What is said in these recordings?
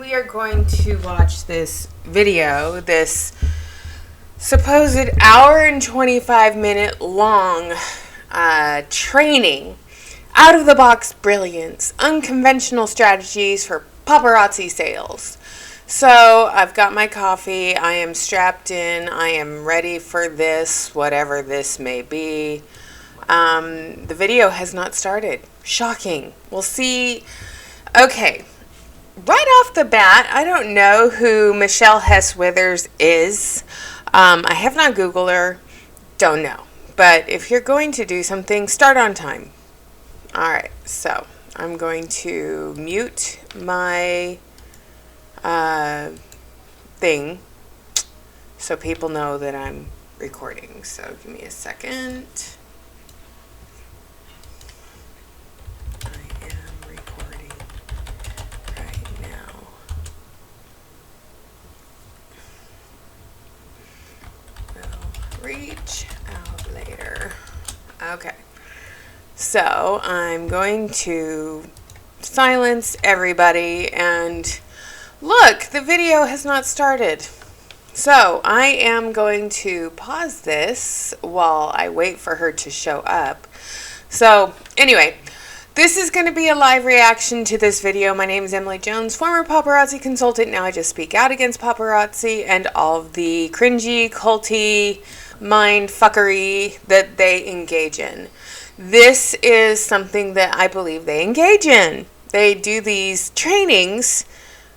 we are going to watch this video, this supposed hour and 25 minute long training, out of the box brilliance, unconventional strategies for paparazzi sales. So I've got my coffee, I am strapped in, I am ready for this, whatever this may be. The video has not started. Shocking. We'll see. Okay. Right off the bat, I don't know who Michelle Hess Withers is. I have not Googled her. Don't know. But if you're going to do something, start on time. Alright, so I'm going to mute my thing so people know that I'm recording. So give me a second. I am recording right now. We'll reach out later. Okay. So I'm going to silence everybody and look, the video has not started. So I am going to pause this while I wait for her to show up. So anyway, this is going to be a live reaction to this video. My name is Emily Jones, former paparazzi consultant. Now I just speak out against paparazzi and all of the cringy, culty, mind fuckery that they engage in. This is something that I believe they engage in. They do these trainings,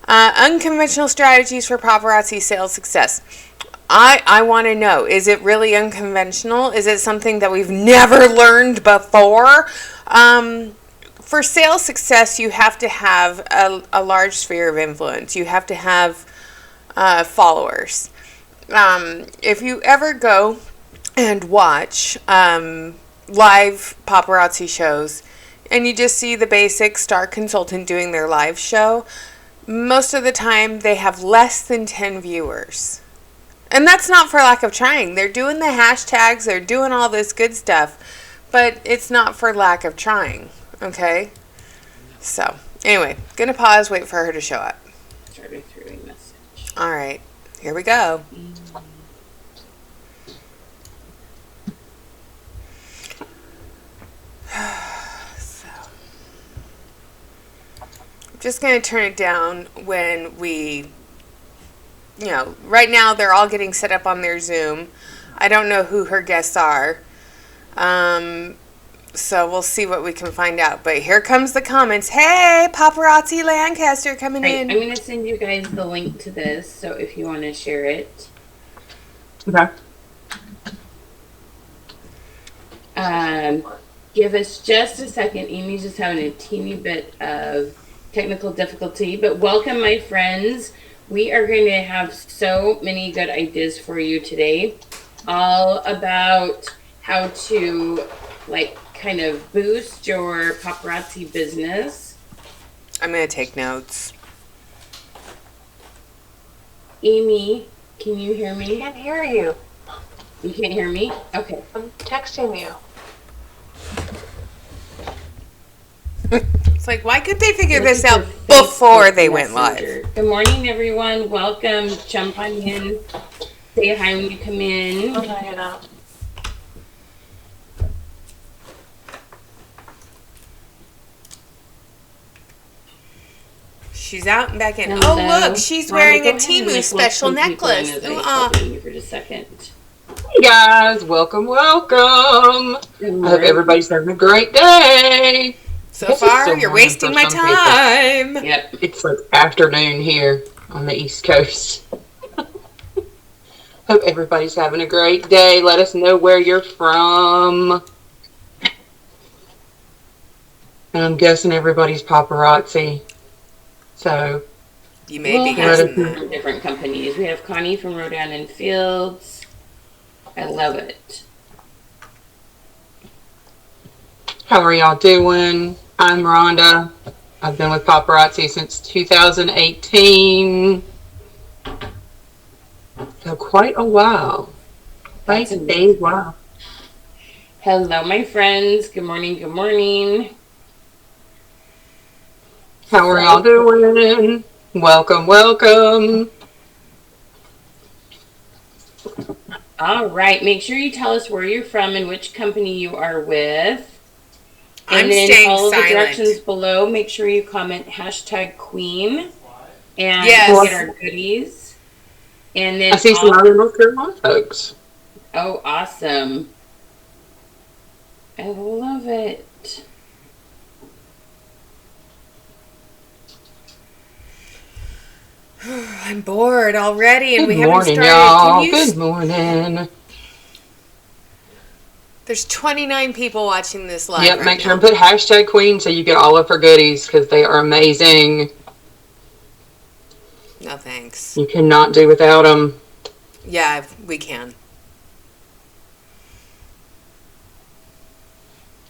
unconventional strategies for paparazzi sales success. I want to know, is it really unconventional? Is it something that we've never learned before? For sales success, you have to have a large sphere of influence. You have to have followers. If you ever go and watch live paparazzi shows and you just see the basic star consultant doing their live show, most of the time they have less than 10 viewers. And that's not for lack of trying. They're doing the hashtags, they're doing all this good stuff, but it's not for lack of trying, okay? So, anyway, gonna pause, wait for her to show up. Started through a message. All right, here we go. Just going to turn it down when we, right now they're all getting set up on their Zoom. I don't know who her guests are. So we'll see what we can find out. But here comes the comments. Hey, Paparazzi Lancaster coming in. I'm going to send you guys the link to this, so if you want to share it. Okay. Give us just a second. Amy's just having a teeny bit of technical difficulty, but welcome, my friends. We are going to have so many good ideas for you today, all about how to kind of boost your paparazzi business. I'm going to take notes. Amy, can you hear me? I can't hear you. You can't hear me? Okay. I'm texting you. It's like, why could they figure this out before they went live? Good morning, everyone. Welcome. Jump on in. Say hi when you come in. I'm hanging out. She's out and back in. Hello. Oh, look, she's wearing a Temu special necklace. For just a second. Hey guys, welcome. I hope everybody's having a great day. So far, you're wasting my time. Yep. It's like afternoon here on the East Coast. Hope everybody's having a great day. Let us know where you're from. And I'm guessing everybody's paparazzi. So you may be guessing that. Different companies. We have Connie from Rodan and Fields. I love it. How are y'all doing? I'm Rhonda. I've been with paparazzi since 2018. So quite a while. Quite a while. Hello, my friends. Good morning. Good morning. How are y'all doing? Welcome, welcome. All right. Make sure you tell us where you're from and which company you are with. And I'm then staying follow the silent. directions below. Make sure you comment #Queen and Yes. get our goodies. And then I see some other North Carolina folks. oh, awesome. I love it. I'm bored already, and Good we morning, haven't started. y'all. Good morning. There's 29 people watching this live. Yep, right make sure now. and put #Queen so you get all of her goodies because they are amazing. No thanks. You cannot do without them. Yeah, we can.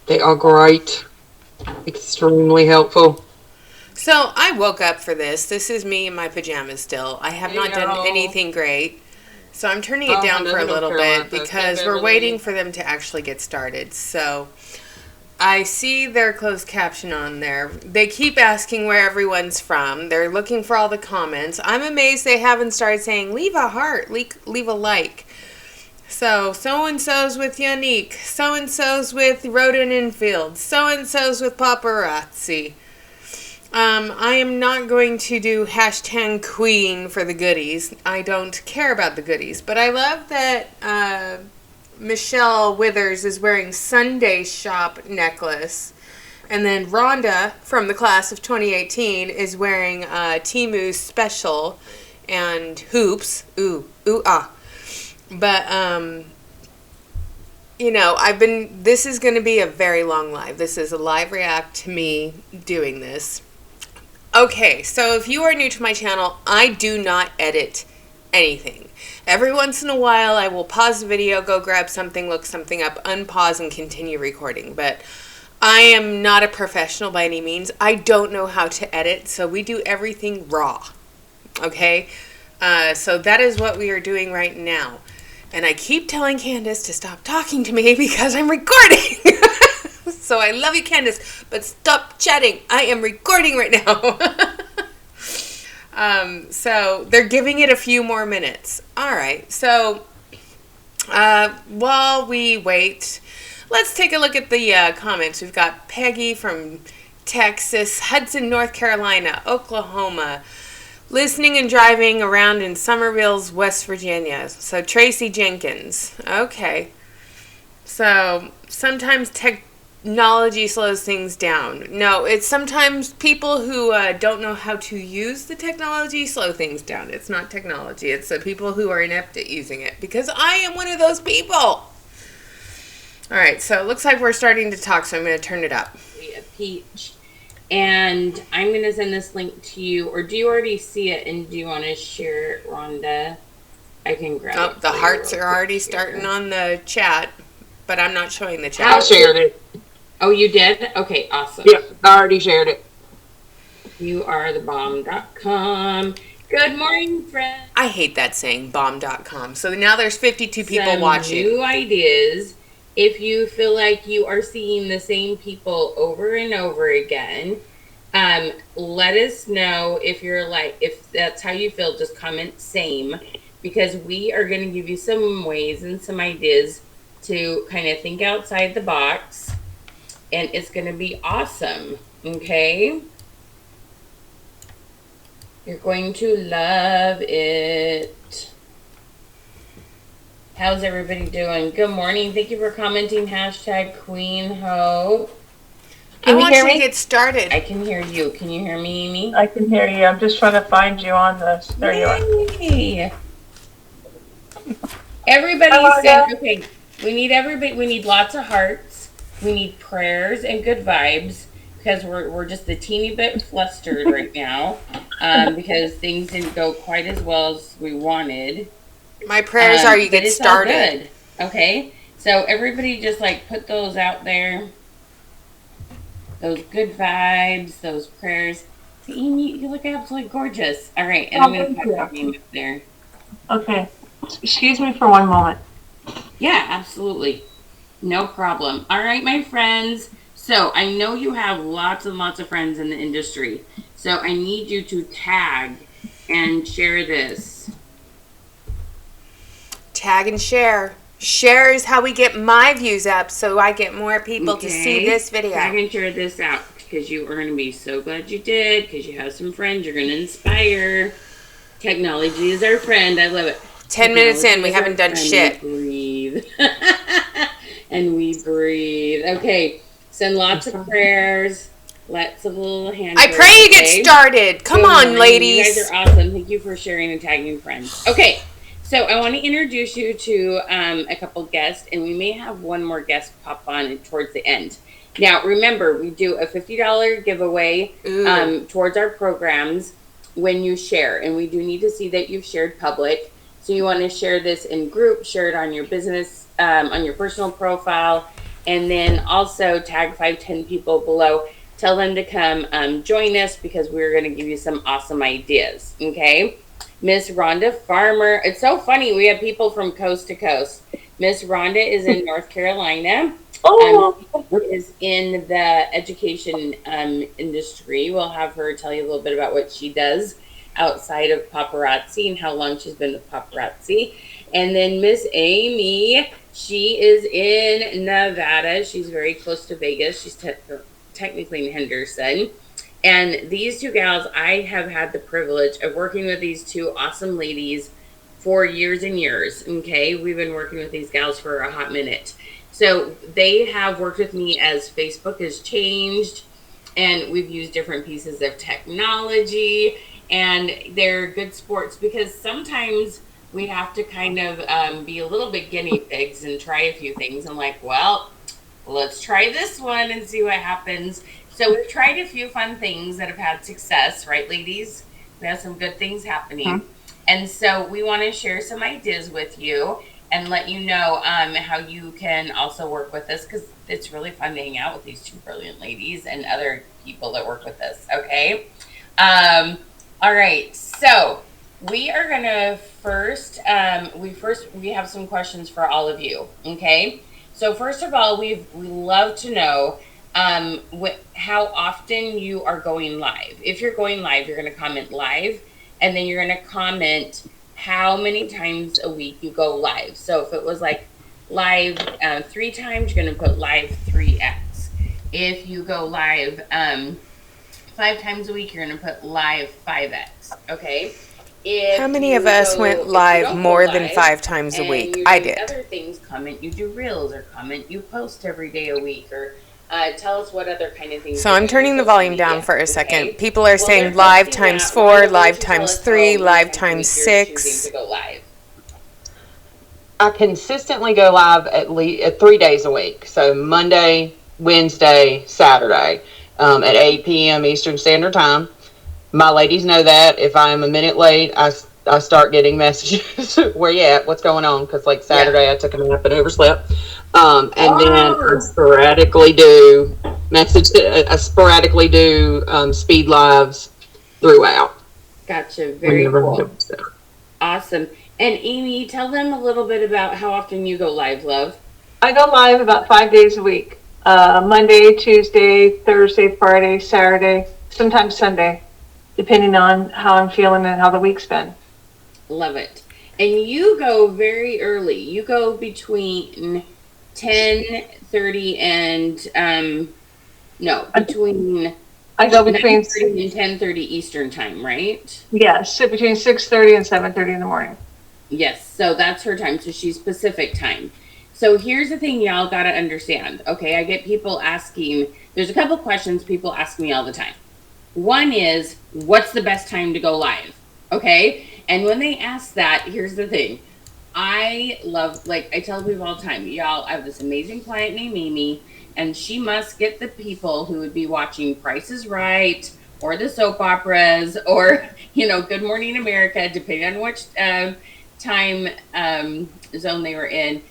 They are great. Extremely helpful. So I woke up for this. This is me in my pajamas still. I have not done anything great. So I'm turning it down for a little bit because we're waiting for them to actually get started. So I see their closed caption on there. They keep asking where everyone's from. They're looking for all the comments. I'm amazed they haven't started saying, leave a heart, leave a like. So-and-so's with Yannick. So-and-so's with Rodin Infield. So-and-so's with Paparazzi. I am not going to do #Queen for the goodies. I don't care about the goodies. But I love that Michelle Withers is wearing Sunday Shop necklace. And then Rhonda from the class of 2018 is wearing Timu Special and hoops. Ah. But, you know, this is going to be a very long live. This is a live react to me doing this. Okay, so if you are new to my channel, I do not edit anything. Every once in a while, I will pause the video, go grab something, look something up, unpause, and continue recording. But I am not a professional by any means. I don't know how to edit, so we do everything raw. Okay? So that is what we are doing right now. And I keep telling Candace to stop talking to me because I'm recording. So I love you, Candace, but stop chatting. I am recording right now. So they're giving it a few more minutes. All right. So while we wait, let's take a look at the comments. We've got Peggy from Texas, Hudson, North Carolina, Oklahoma, listening and driving around in Somerville, West Virginia. So Tracy Jenkins. Okay. So sometimes technology slows things down. No, it's sometimes people who don't know how to use the technology slow things down. It's not technology. It's the people who are inept at using it. Because I am one of those people. All right, so it looks like we're starting to talk, so I'm going to turn it up. Peach. And I'm going to send this link to you. Or do you already see it and do you want to share it, Rhonda? I can grab it. The hearts are already starting on the chat, but I'm not showing the chat. I shared it. Oh, you did? Okay, awesome. Yep, I already shared it. You are the bomb.com. Good morning, friends. I hate that saying, bomb.com. So now there's 52 people watching. New ideas. If you feel like you are seeing the same people over and over again, let us know if that's how you feel. Just comment same, because we are going to give you some ways and some ideas to kind of think outside the box, and it's going to be awesome. Okay, you're going to love it. How's everybody doing? Good morning. Thank you for commenting. #Queen Hope. I want you to get started. I can hear you. Can you hear me, Amy? I can hear you. I'm just trying to find you on this. There you are. Yay. Everybody Hello, said, okay, we need everybody. We need lots of hearts. We need prayers and good vibes, because we're just a teeny bit flustered right now, because things didn't go quite as well as we wanted. My prayers are you get started. Okay, so everybody just put those out there. Those good vibes, those prayers. See, Amy, you look absolutely gorgeous. All right, and I'm going to put your name up there. Okay. Excuse me for one moment. Yeah, absolutely. No problem. All right, my friends. So I know you have lots and lots of friends in the industry. So I need you to tag and share this. Tag and share. Share is how we get my views up, so I get more people to see this video. Tag and share this out because you are going to be so glad you did, because you have some friends you're going to inspire. Technology is our friend. I love it. 10 minutes in, we haven't done shit. We breathe. And we breathe. Okay. Send lots of prayers. Lots of little hands. I pray you get started. Come on, ladies. You guys are awesome. Thank you for sharing and tagging friends. Okay. So I want to introduce you to a couple guests, and we may have one more guest pop on towards the end. Now, remember, we do a $50 giveaway towards our programs when you share, and we do need to see that you've shared public. So you want to share this in group, share it on your business, on your personal profile, and then also tag 5-10 people below. Tell them to come join us because we're going to give you some awesome ideas. Okay. Miss Rhonda Farmer. It's so funny. We have people from coast to coast. Miss Rhonda is in North Carolina. Is in the education industry. We'll have her tell you a little bit about what she does outside of paparazzi and how long she's been with paparazzi. And then Miss Amy, she is in Nevada. She's very close to Vegas. She's technically in Henderson. And these two gals, I have had the privilege of working with these two awesome ladies for years and years. Okay, we've been working with these gals for a hot minute. So they have worked with me as Facebook has changed, and we've used different pieces of technology, and they're good sports because sometimes we have to kind of be a little bit guinea pigs and try a few things and like, well, let's try this one and see what happens. So we've tried a few fun things that have had success, right, ladies? We have some good things happening. And so we want to share some ideas with you and let you know how you can also work with us because it's really fun to hang out with these two brilliant ladies and other people that work with us, okay? All right, so we are going to first, we have some questions for all of you, okay? So first of all, we love to know how often you are going live. If you're going live, you're going to comment live, and then you're going to comment how many times a week you go live. So if it was like live 3 times, you're going to put live 3x. If you go live 5 times a week, you're going to put live 5x. Okay. How many of us went live more than 5 times a week? I did. Other things, comment you do reels, or comment you post every day a week, or tell us what other kind of things. So I'm turning the volume down for a second. People are saying live times 4, live times 3, live times 6. To go live. I consistently go live at least 3 days a week. So Monday, Wednesday, Saturday at 8 p.m. Eastern Standard Time. My ladies know that. If I'm a minute late, I start getting messages. Where you at? What's going on? Because like Saturday, I took a nap and overslept. And then I sporadically do speed lives throughout. Gotcha. Very cool. Awesome. And Amy, tell them a little bit about how often you go live, love. I go live about 5 days a week. Monday, Tuesday, Thursday, Friday, Saturday, sometimes Sunday, depending on how I'm feeling and how the week's been. Love it. And you go very early. You go between 10:30 and between I go between 9:30 and 10:30 Eastern time, right? Yes, between 6:30 and 7:30 in the morning. Yes, so that's her time. So she's Pacific time. So here's the thing y'all got to understand. Okay, I get people asking, there's a couple questions people ask me all the time. One is, what's the best time to go live? Okay, and when they ask that, here's the thing. I love, like I tell people all the time, y'all, I have this amazing client named Amy, and she must get the people who would be watching Price is Right, or the soap operas, or, Good Morning America, depending on which time zone they were in.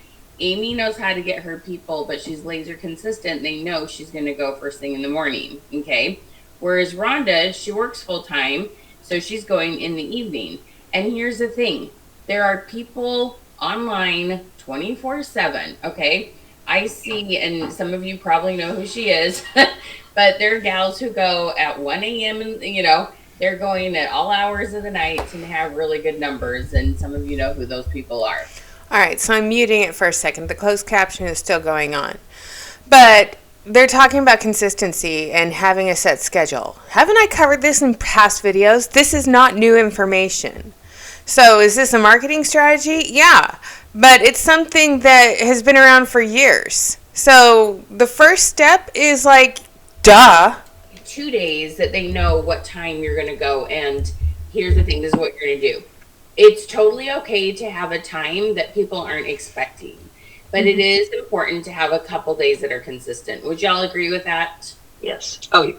Amy knows how to get her people, but she's laser consistent. They know she's going to go first thing in the morning, okay? Whereas Rhonda, she works full time, so she's going in the evening. And here's the thing. There are people online 24/7, okay? I see, and some of you probably know who she is, but there are gals who go at 1 a.m. and they're going at all hours of the night and have really good numbers, and some of you know who those people are. All right, so I'm muting it for a second. The closed caption is still going on. But they're talking about consistency and having a set schedule. Haven't I covered this in past videos? This is not new information. So is this a marketing strategy? Yeah, but it's something that has been around for years. So the first step is like, duh. 2 days that they know what time you're going to go, and here's the thing, this is what you're going to do. It's totally okay to have a time that people aren't expecting, but it is important to have a couple days that are consistent. Would y'all agree with that? Yes. Oh, yeah.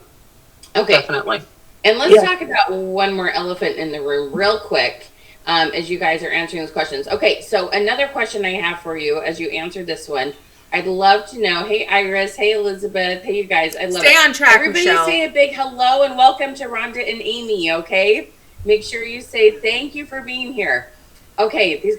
Okay. Definitely. And let's talk about one more elephant in the room real quick as you guys are answering those questions. Okay, so another question I have for you as you answer this one, I'd love to know, hey Iris, hey Elizabeth, hey you guys, I love it. Stay on track, Everybody Michelle. say a big hello and welcome to Rhonda and Amy, okay? Make sure you say thank you for being here. Okay, these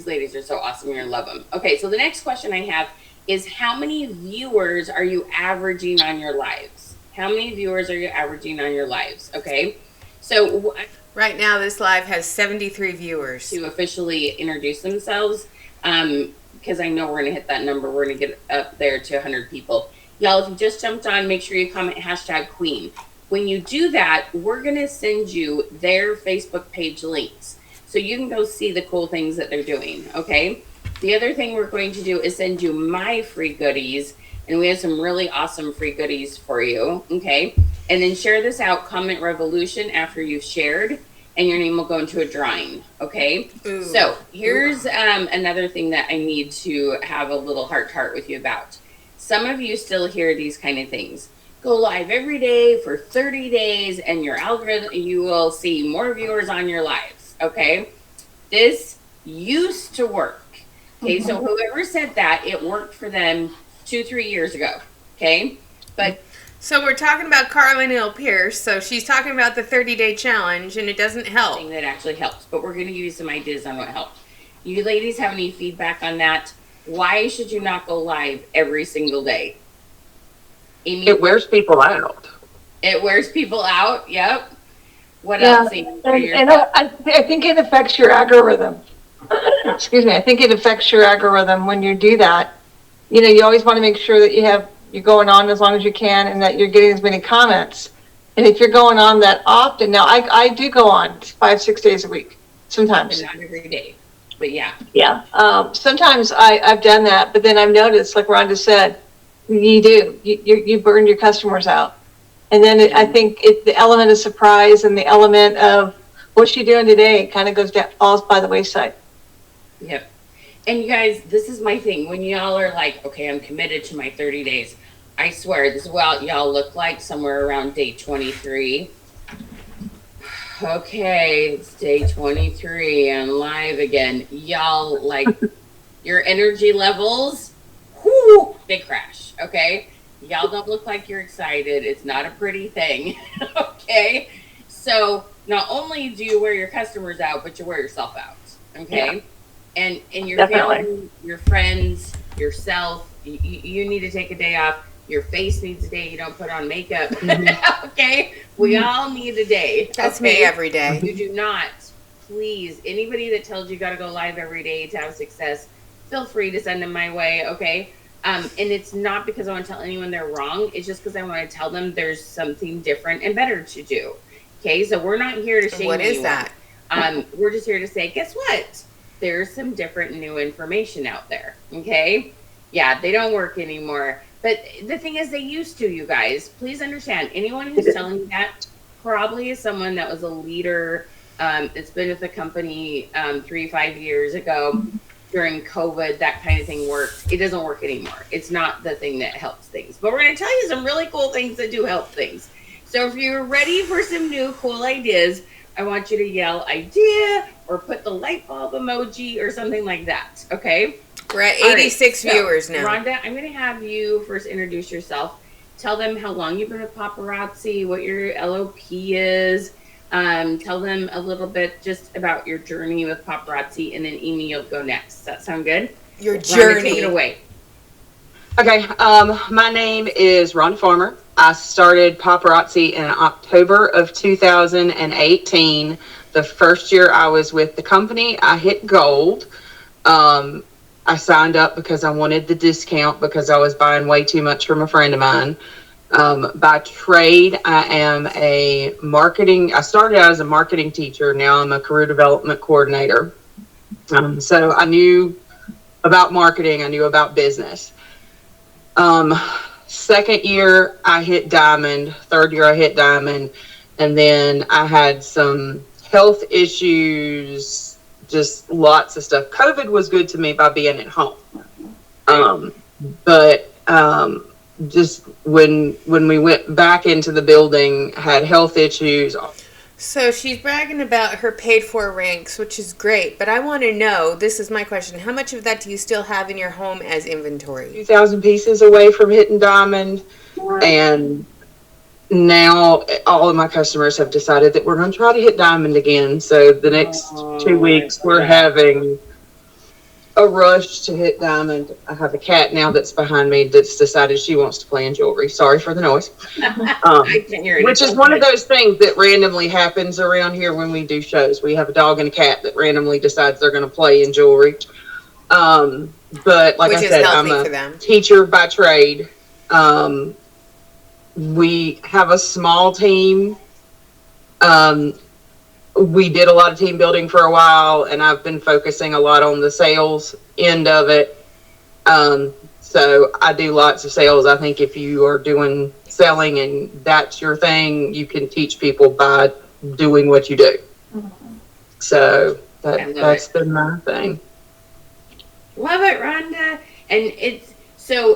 ladies are so awesome, you're gonna love them. Okay, so the next question I have is, how many viewers are you averaging on your lives? How many viewers are you averaging on your lives? Okay, so Right now, this live has 73 viewers. to officially introduce themselves, because I know we're going to hit that number. We're going to get up there to 100 people. Y'all, if you just jumped on, make sure you comment #Queen. When you do that, we're going to send you their Facebook page links, so you can go see the cool things that they're doing, okay? The other thing we're going to do is send you my free goodies, and we have some really awesome free goodies for you, okay? And then share this out, comment Revolution after you've shared, and your name will go into a drawing, okay? Ooh. So here's another thing that I need to have a little heart-to-heart with you about. Some of you still hear these kind of things. Go live every day for 30 days, and your algorithm, you will see more viewers on your lives, okay? This used to work, okay? So whoever said that, it worked for them 2-3 years ago, okay? But So we're talking about Carla Neal Pierce. So she's talking about the 30-day challenge, and it doesn't help. thing that actually helps, but we're going to give you some ideas on what helps. You ladies have any feedback on that? Why should you not go live every single day? Amy, It wears people out. it wears people out. Yep. What Yeah, else? Amy? and I think it affects your algorithm. Excuse me. I think it affects your algorithm when you do that. You always want to make sure that you're going on as long as you can, and that you're getting as many comments. And if you're going on that often, now I do go on 5-6 days a week sometimes. Not every day, but yeah. Yeah. Sometimes I've done that, but then I've noticed, like Rhonda said, you burn your customers out. And then I think the element of surprise and the element of what's she doing today kind of falls by the wayside. Yep. And you guys, this is my thing. When y'all are like, okay, I'm committed to my 30 days. I swear, this is what y'all look like somewhere around day 23. Okay, it's day 23 and live again. Y'all, like, your energy levels, whoo, they crash, okay? Y'all don't look like you're excited. It's not a pretty thing, okay? So not only do you wear your customers out, but you wear yourself out, okay? Yeah. And your family, your friends, yourself, you need to take a day off. Your face needs a day. You don't put on makeup. Okay? We all need a day. That's me every day. You do not. Please, anybody that tells you got to go live every day to have success, feel free to send them my way, okay? And it's not because I want to tell anyone they're wrong. It's just because I want to tell them there's something different and better to do. Okay? So we're not here to shame What is anyone. that? We're just here to say, guess what? There's some different new information out there, okay? Yeah, they don't work anymore. But the thing is, they used to, you guys. Please understand, anyone who's telling you that probably is someone that was a leader that's been with the company 3-5 years ago during COVID. That kind of thing worked. It doesn't work anymore. It's not the thing that helps things. But we're going to tell you some really cool things that do help things. So if you're ready for some new cool ideas, I want you to yell idea or put the light bulb emoji or something like that, okay? We're at 86 viewers now. Rhonda, I'm going to have you first introduce yourself. Tell them how long you've been with Paparazzi, what your LOP is. Tell them a little bit just about your journey with Paparazzi, and then Amy, you'll go next. Does that sound good? Your Rhonda, journey. take it away. Okay, my name is Ron Farmer. I started Paparazzi in October of 2018. The first year I was with the company, I hit gold. I signed up because I wanted the discount because I was buying way too much from a friend of mine. By trade, I started out as a marketing teacher. Now I'm a career development coordinator. So I knew about marketing, I knew about business. Second year I hit diamond, third year I hit diamond, and then I had some health issues, just lots of stuff. COVID was good to me by being at home. But just when we went back into the building, had health issues. So she's bragging about her paid for ranks, which is great. But I want to know, this is my question, how much of that do you still have in your home as inventory? 2,000 pieces away from hitting diamond. And now all of my customers have decided that we're going to try to hit diamond again. So the next 2 weeks we're having a rush to hit diamond. I have a cat now that's behind me that's decided she wants to play in jewelry. Sorry for the noise. I can hear it. Which is one of those things that randomly happens around here when we do shows. We have a dog and a cat that randomly decides they're going to play in jewelry. But like I said, I'm a teacher by trade. We have a small team. We did a lot of team building for a while, and I've been focusing a lot on the sales end of it. So I do lots of sales. I think if you are doing selling and that's your thing, you can teach people by doing what you do. So that's been my thing. Love it, Rhonda. And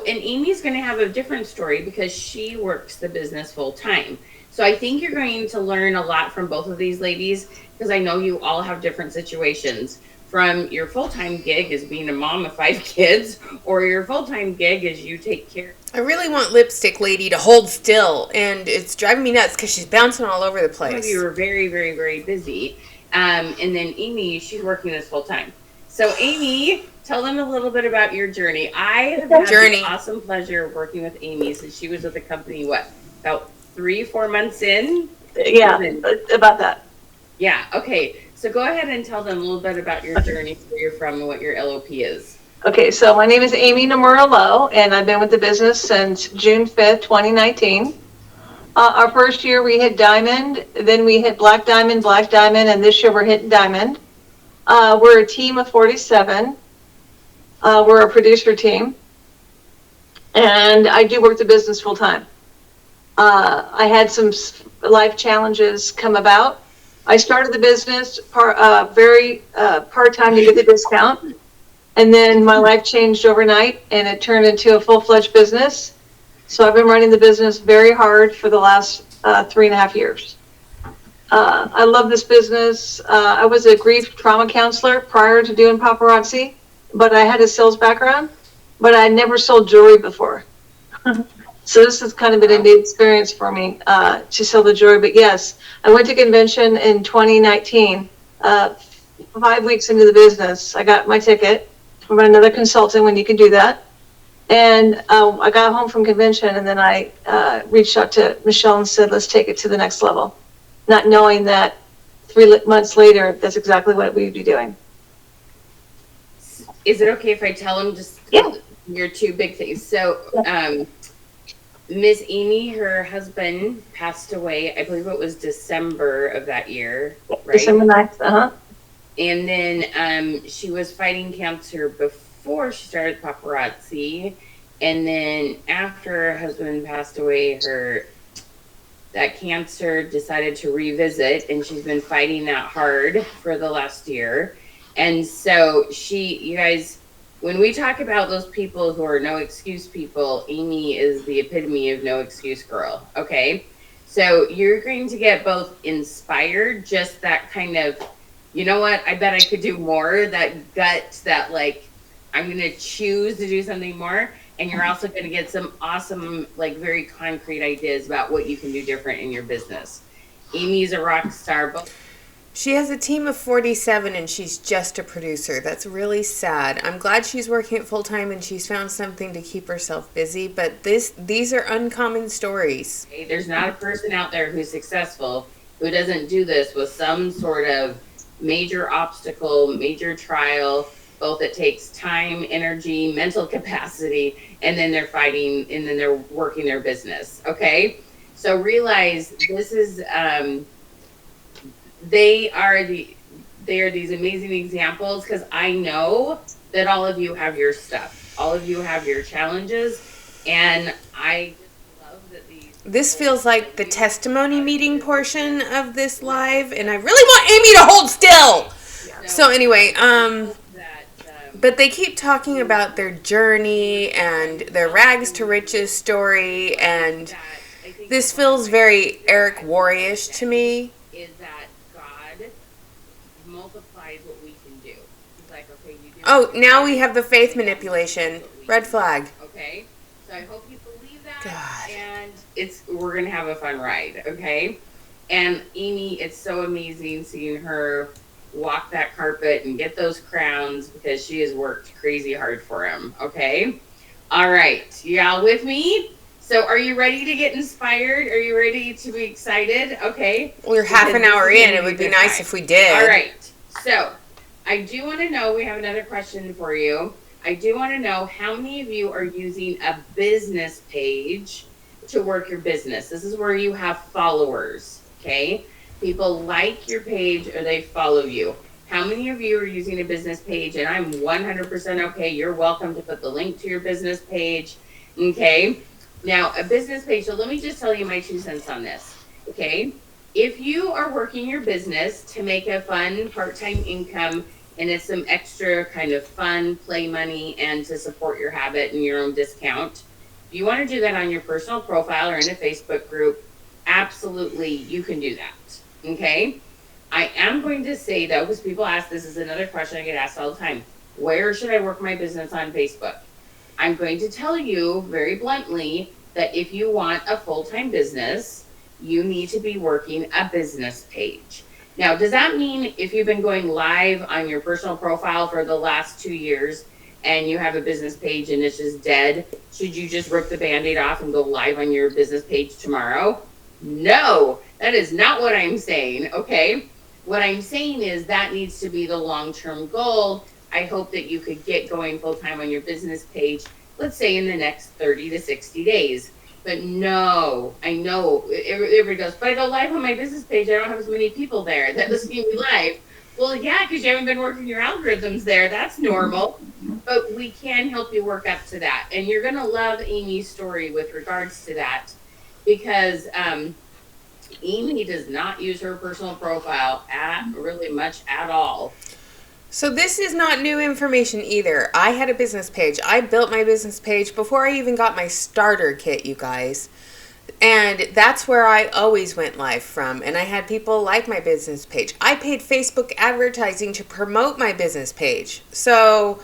Amy's going to have a different story because she works the business full time. So I think you're going to learn a lot from both of these ladies because I know you all have different situations. From your full-time gig as being a mom of 5 kids, or your full-time gig as you take care. I really want Lipstick Lady to hold still, and it's driving me nuts because she's bouncing all over the place. You were very, very, very busy. And then Amy, she's working this full-time. So Amy, tell them a little bit about your journey. I have had the awesome pleasure of working with Amy since she was with the company, about 3-4 months in? Yeah, about that. Yeah, okay. So go ahead and tell them a little bit about your journey, where you're from, and what your LOP is. Okay, so my name is Amy Nomurolo, and I've been with the business since June 5th, 2019. Our first year we hit diamond, then we hit black diamond, and this year we're hitting diamond. We're a team of 47. We're a producer team, and I do work the business full time. I had some life challenges come about. I started the business very part-time to get the discount. And then my life changed overnight and it turned into a full-fledged business. So I've been running the business very hard for the last 3.5 years. I love this business. I was a grief trauma counselor prior to doing Paparazzi, but I had a sales background, but I never sold jewelry before. So this has kind of been a new experience for me to sell the jewelry. But yes, I went to convention in 2019. 5 weeks into the business, I got my ticket from another consultant when you can do that. And I got home from convention and then I reached out to Michelle and said, let's take it to the next level. Not knowing that 3 months later, that's exactly what we'd be doing. Is it okay if I tell them just your 2 big things? So, Miss Amy, her husband passed away, I believe it was December of that year, right? December 9th, And then she was fighting cancer before she started Paparazzi. And then after her husband passed away, that cancer decided to revisit, and she's been fighting that hard for the last year. And so you guys, when we talk about those people who are no excuse people, Amy is the epitome of no excuse girl. Okay. So you're going to get both inspired, just that kind of, you know what, I bet I could do more, that gut, that like, I'm going to choose to do something more. And you're also going to get some awesome, like very concrete ideas about what you can do different in your business. Amy's a rock star. She has a team of 47 and she's just a producer. That's really sad. I'm glad she's working it full time and she's found something to keep herself busy, but these are uncommon stories. There's not a person out there who's successful who doesn't do this with some sort of major obstacle, major trial, both it takes time, energy, mental capacity, and then they're fighting and then they're working their business. Okay? So realize this is they are these amazing examples, because I know that all of you have your stuff. All of you have your challenges, and I just love that this feels like the testimony meeting portion of this live, and I really want Amy to hold still. Yeah. So anyway, but they keep talking about their journey and their rags to riches story, and this feels very Eric Warrior-ish to me. Is that God multiplies what we can do. He's like, okay, you do. Oh, now we have the faith manipulation. Red flag. Okay, so I hope you believe that. God. And we're gonna have a fun ride, okay? And Amy, it's so amazing seeing her walk that carpet and get those crowns, because she has worked crazy hard for him. Okay, all right, y'all with me? So are you ready to get inspired? Are you ready to be excited? Okay. We're half an hour in. It would be nice if we did. All right. So I do want to know, we have another question for you. I do want to know how many of you are using a business page to work your business. This is where you have followers, okay? People like your page or they follow you. How many of you are using a business page? And I'm 100% okay. You're welcome to put the link to your business page, okay? Now, a business page, so let me just tell you my 2 cents on this, okay? If you are working your business to make a fun part-time income and it's some extra kind of fun play money and to support your habit and your own discount, if you want to do that on your personal profile or in a Facebook group, absolutely, you can do that, okay? I am going to say, though, because people ask, this is another question I get asked all the time, where should I work my business on Facebook? I'm going to tell you very bluntly that if you want a full-time business, you need to be working a business page. Now, does that mean if you've been going live on your personal profile for the last 2 years and you have a business page and it's just dead, should you just rip the Band-Aid off and go live on your business page tomorrow? No, that is not what I'm saying, okay? What I'm saying is that needs to be the long-term goal. I hope that you could get going full-time on your business page, let's say in the next 30 to 60 days. But no, I know everybody goes, but I go live on my business page, I don't have as many people there that listen to me live. Well, yeah, because you haven't been working your algorithms there. That's normal. But we can help you work up to that. And you're going to love Amy's story with regards to that, because Amy does not use her personal profile really much at all. So this is not new information either. I had a business page. I built my business page before I even got my starter kit, you guys. And that's where I always went live from. And I had people like my business page. I paid Facebook advertising to promote my business page. So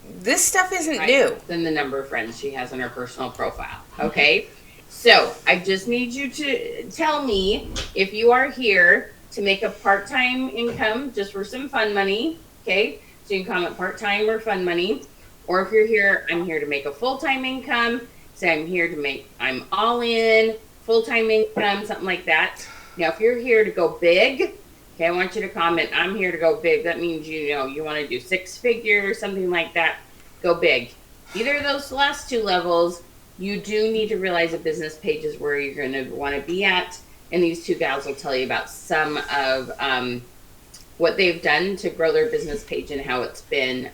this stuff isn't new. Than the number of friends she has on her personal profile. Okay? So I just need you to tell me if you are here to make a part-time income just for some fun money, okay? So you can comment part-time or fun money. Or if you're here, I'm here to make a full-time income. Say I'm all in, full-time income, something like that. Now, if you're here to go big, okay, I want you to comment, I'm here to go big. That means, you want to do 6 figures, something like that. Go big. Either of those last 2 levels, you do need to realize a business page is where you're going to want to be at. And these 2 gals will tell you about some of what they've done to grow their business page and how it's been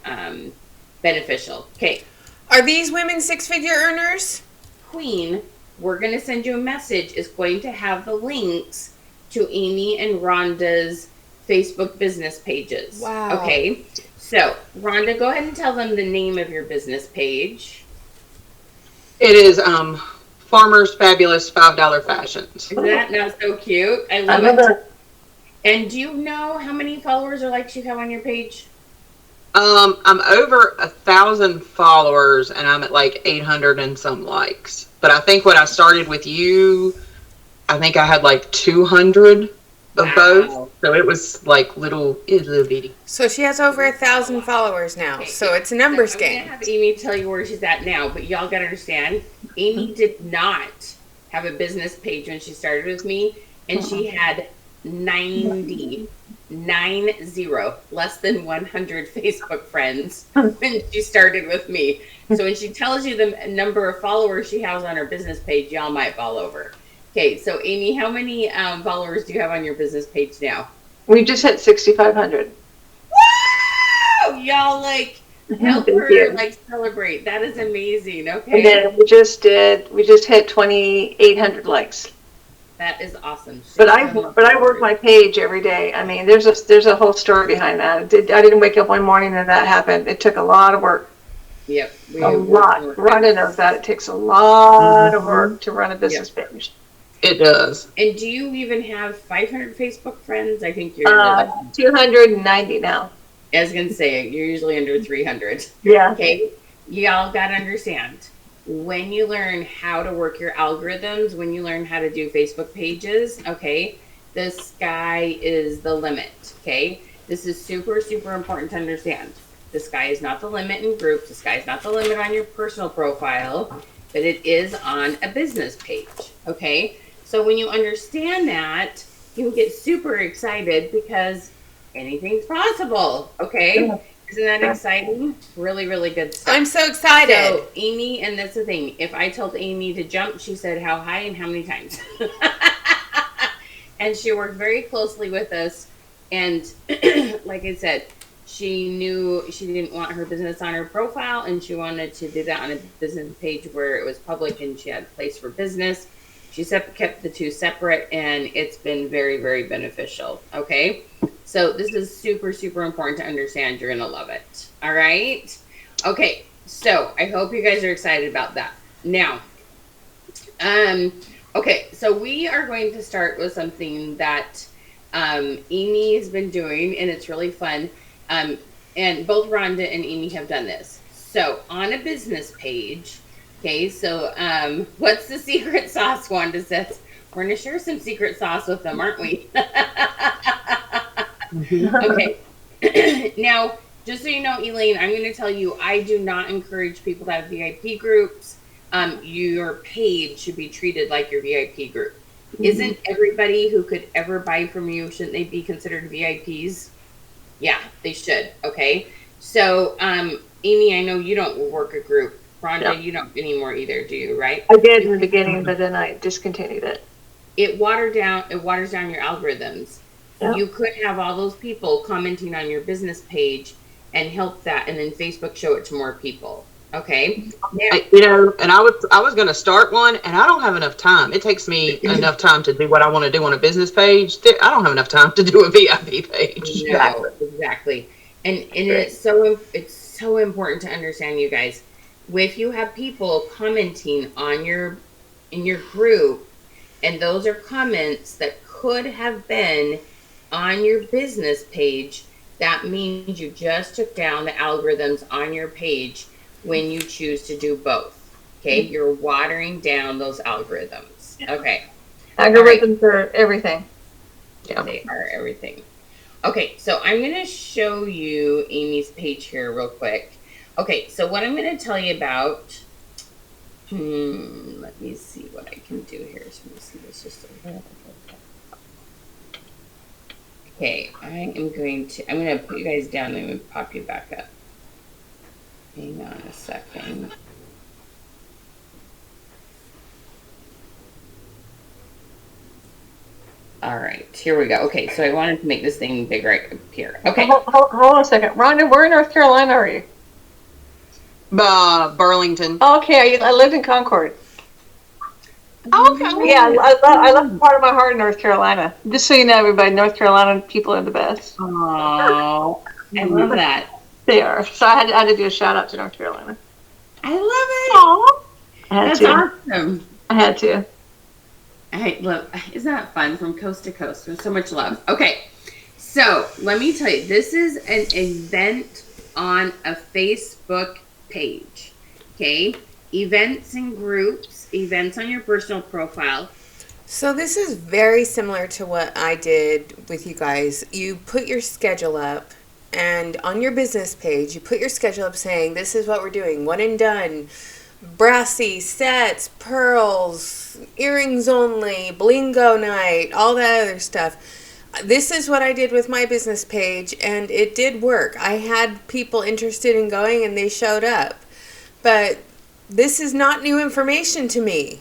beneficial. Okay. Are these women 6-figure earners? Queen, we're going to send you a message. It's going to have the links to Amy and Rhonda's Facebook business pages. Wow. Okay. So, Rhonda, go ahead and tell them the name of your business page. It is Farmer's Fabulous $5 Fashions. Isn't that not so cute? I love it. And do you know how many followers or likes you have on your page? I'm over 1,000 followers and I'm at like 800 and some likes. But I think when I started with you, I think I had like 200 of both. So it was like little bitty. So she has over 1,000 followers now. So it's a numbers I'm game. gonna have Amy tell you where she's at now, but y'all gotta understand, Amy did not have a business page when she started with me, and she had 90, less than 100 Facebook friends when she started with me. So when she tells you the number of followers she has on her business page, y'all might fall over. Okay, so Amy, how many followers do you have on your business page now? We just hit 6,500. Woo! Y'all help her celebrate. That is amazing. Okay. And then we just hit 2,800 likes. That is awesome. But I work my page every day. I mean, there's a whole story behind that. I didn't wake up one morning and that happened. It took a lot of work. Yep. A lot. Rhonda knows that. It takes a lot of work to run a business page. It does. And do you even have 500 Facebook friends? I think you're 290 now. I was gonna say you're usually under 300. Yeah. Okay. Y'all gotta understand, when you learn how to work your algorithms, when you learn how to do Facebook pages, okay, the sky is the limit. Okay. This is super, super important to understand. The sky is not the limit in groups. The sky is not the limit on your personal profile, but it is on a business page. Okay. So when you understand that, you can get super excited because anything's possible. Okay. Isn't that exciting? Really, really good stuff. I'm so excited. So Amy, and that's the thing. If I told Amy to jump, she said how high and how many times. And she worked very closely with us. And like I said, she knew she didn't want her business on her profile, and she wanted to do that on a business page where it was public and she had a place for business. She kept the two separate, and it's been very, very beneficial. Okay. So this is super, super important to understand. You're going to love it. All right. Okay. So I hope you guys are excited about that. Now, okay. So we are going to start with something that Amy has been doing, and it's really fun. And both Rhonda and Amy have done this. So on a business page, okay, so what's the secret sauce, Wanda says? We're going to share some secret sauce with them, aren't we? Okay. Now, just so you know, Elaine, I'm going to tell you, I do not encourage people to have VIP groups. Your page should be treated like your VIP group. Isn't everybody who could ever buy from you, shouldn't they be considered VIPs? Yeah, they should. Okay. So, Amy, I know you don't work a group. Rhonda, you don't anymore either, do you? Right? I did in the beginning, but then I discontinued it. It waters down your algorithms. Yeah. You could have all those people commenting on your business page and help that, and then Facebook show it to more people. Okay. Now, and I was going to start one, and I don't have enough time. It takes me enough time to do what I want to do on a business page. I don't have enough time to do a VIP page. No, exactly. And it's so important to understand, you guys. If you have people commenting in your group, and those are comments that could have been on your business page, that means you just took down the algorithms on your page when you choose to do both. Okay, you're watering down those algorithms. Okay. Algorithms are everything. Yeah, they are everything. Okay, so I'm going to show you Amy's page here real quick. Okay, so what I'm going to tell you about, let me see what I can do here. So let me see this just a little bit. Okay, I'm going to put you guys down and I'm going to pop you back up. Hang on a second. All right, here we go. Okay, so I wanted to make this thing big right up here. Okay. Hold on a second. Rhonda, where in North Carolina are you? Burlington. Okay, I lived in Concord. Oh, okay. Yeah, I love part of my heart in North Carolina. Just so you know, everybody, North Carolina people are the best. Oh, I love that. They are. So I had to do a shout out to North Carolina. I love it. That's awesome. I had to. Isn't that fun? From coast to coast. There's so much love. Okay, so let me tell you, this is an event on a Facebook page. Okay, events and groups, events on your personal profile. So this is very similar to what I did with you guys. You put your schedule up, and on your business page, you put your schedule up saying, this is what we're doing, one and done, brassy, sets, pearls, earrings only, blingo night, all that other stuff. This is what I did with my business page, and it did work. I had people interested in going, and they showed up. But this is not new information to me.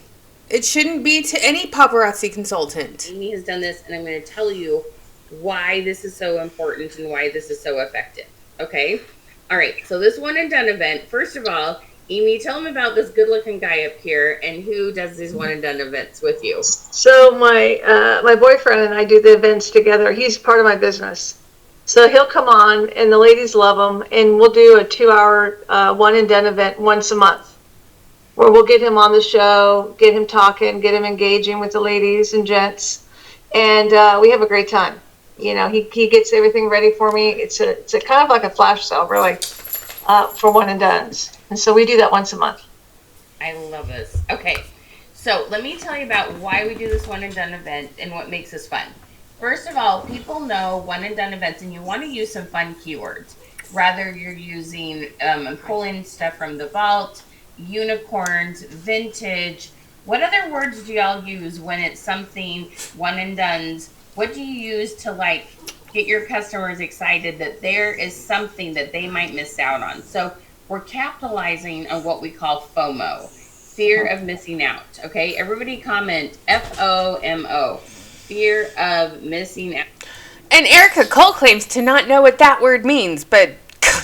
It shouldn't be to any paparazzi consultant. Amy has done this, and I'm going to tell you why this is so important and why this is so effective. Okay? All right. So this one and done event, first of all, Amy, tell them about this good-looking guy up here and who does these one and done events with you. So my boyfriend and I do the events together. He's part of my business. So he'll come on, and the ladies love him, and we'll do a 2-hour one and done event once a month, where we'll get him on the show, get him talking, get him engaging with the ladies and gents, and we have a great time. You know, he gets everything ready for me. It's a kind of like a flash sale, really, for one and dones. And so we do that once a month. I love this. Okay, so let me tell you about why we do this one and done event and what makes this fun. First of all, people know one and done events, and you want to use some fun keywords. Rather, you're using pulling stuff from the vault, unicorns, vintage. What other words do y'all use when it's something one and done's? What do you use to like get your customers excited that there is something that they might miss out on? So we're capitalizing on what we call FOMO, fear of missing out. Okay, everybody comment FOMO, fear of missing out. And Erica Cole claims to not know what that word means, but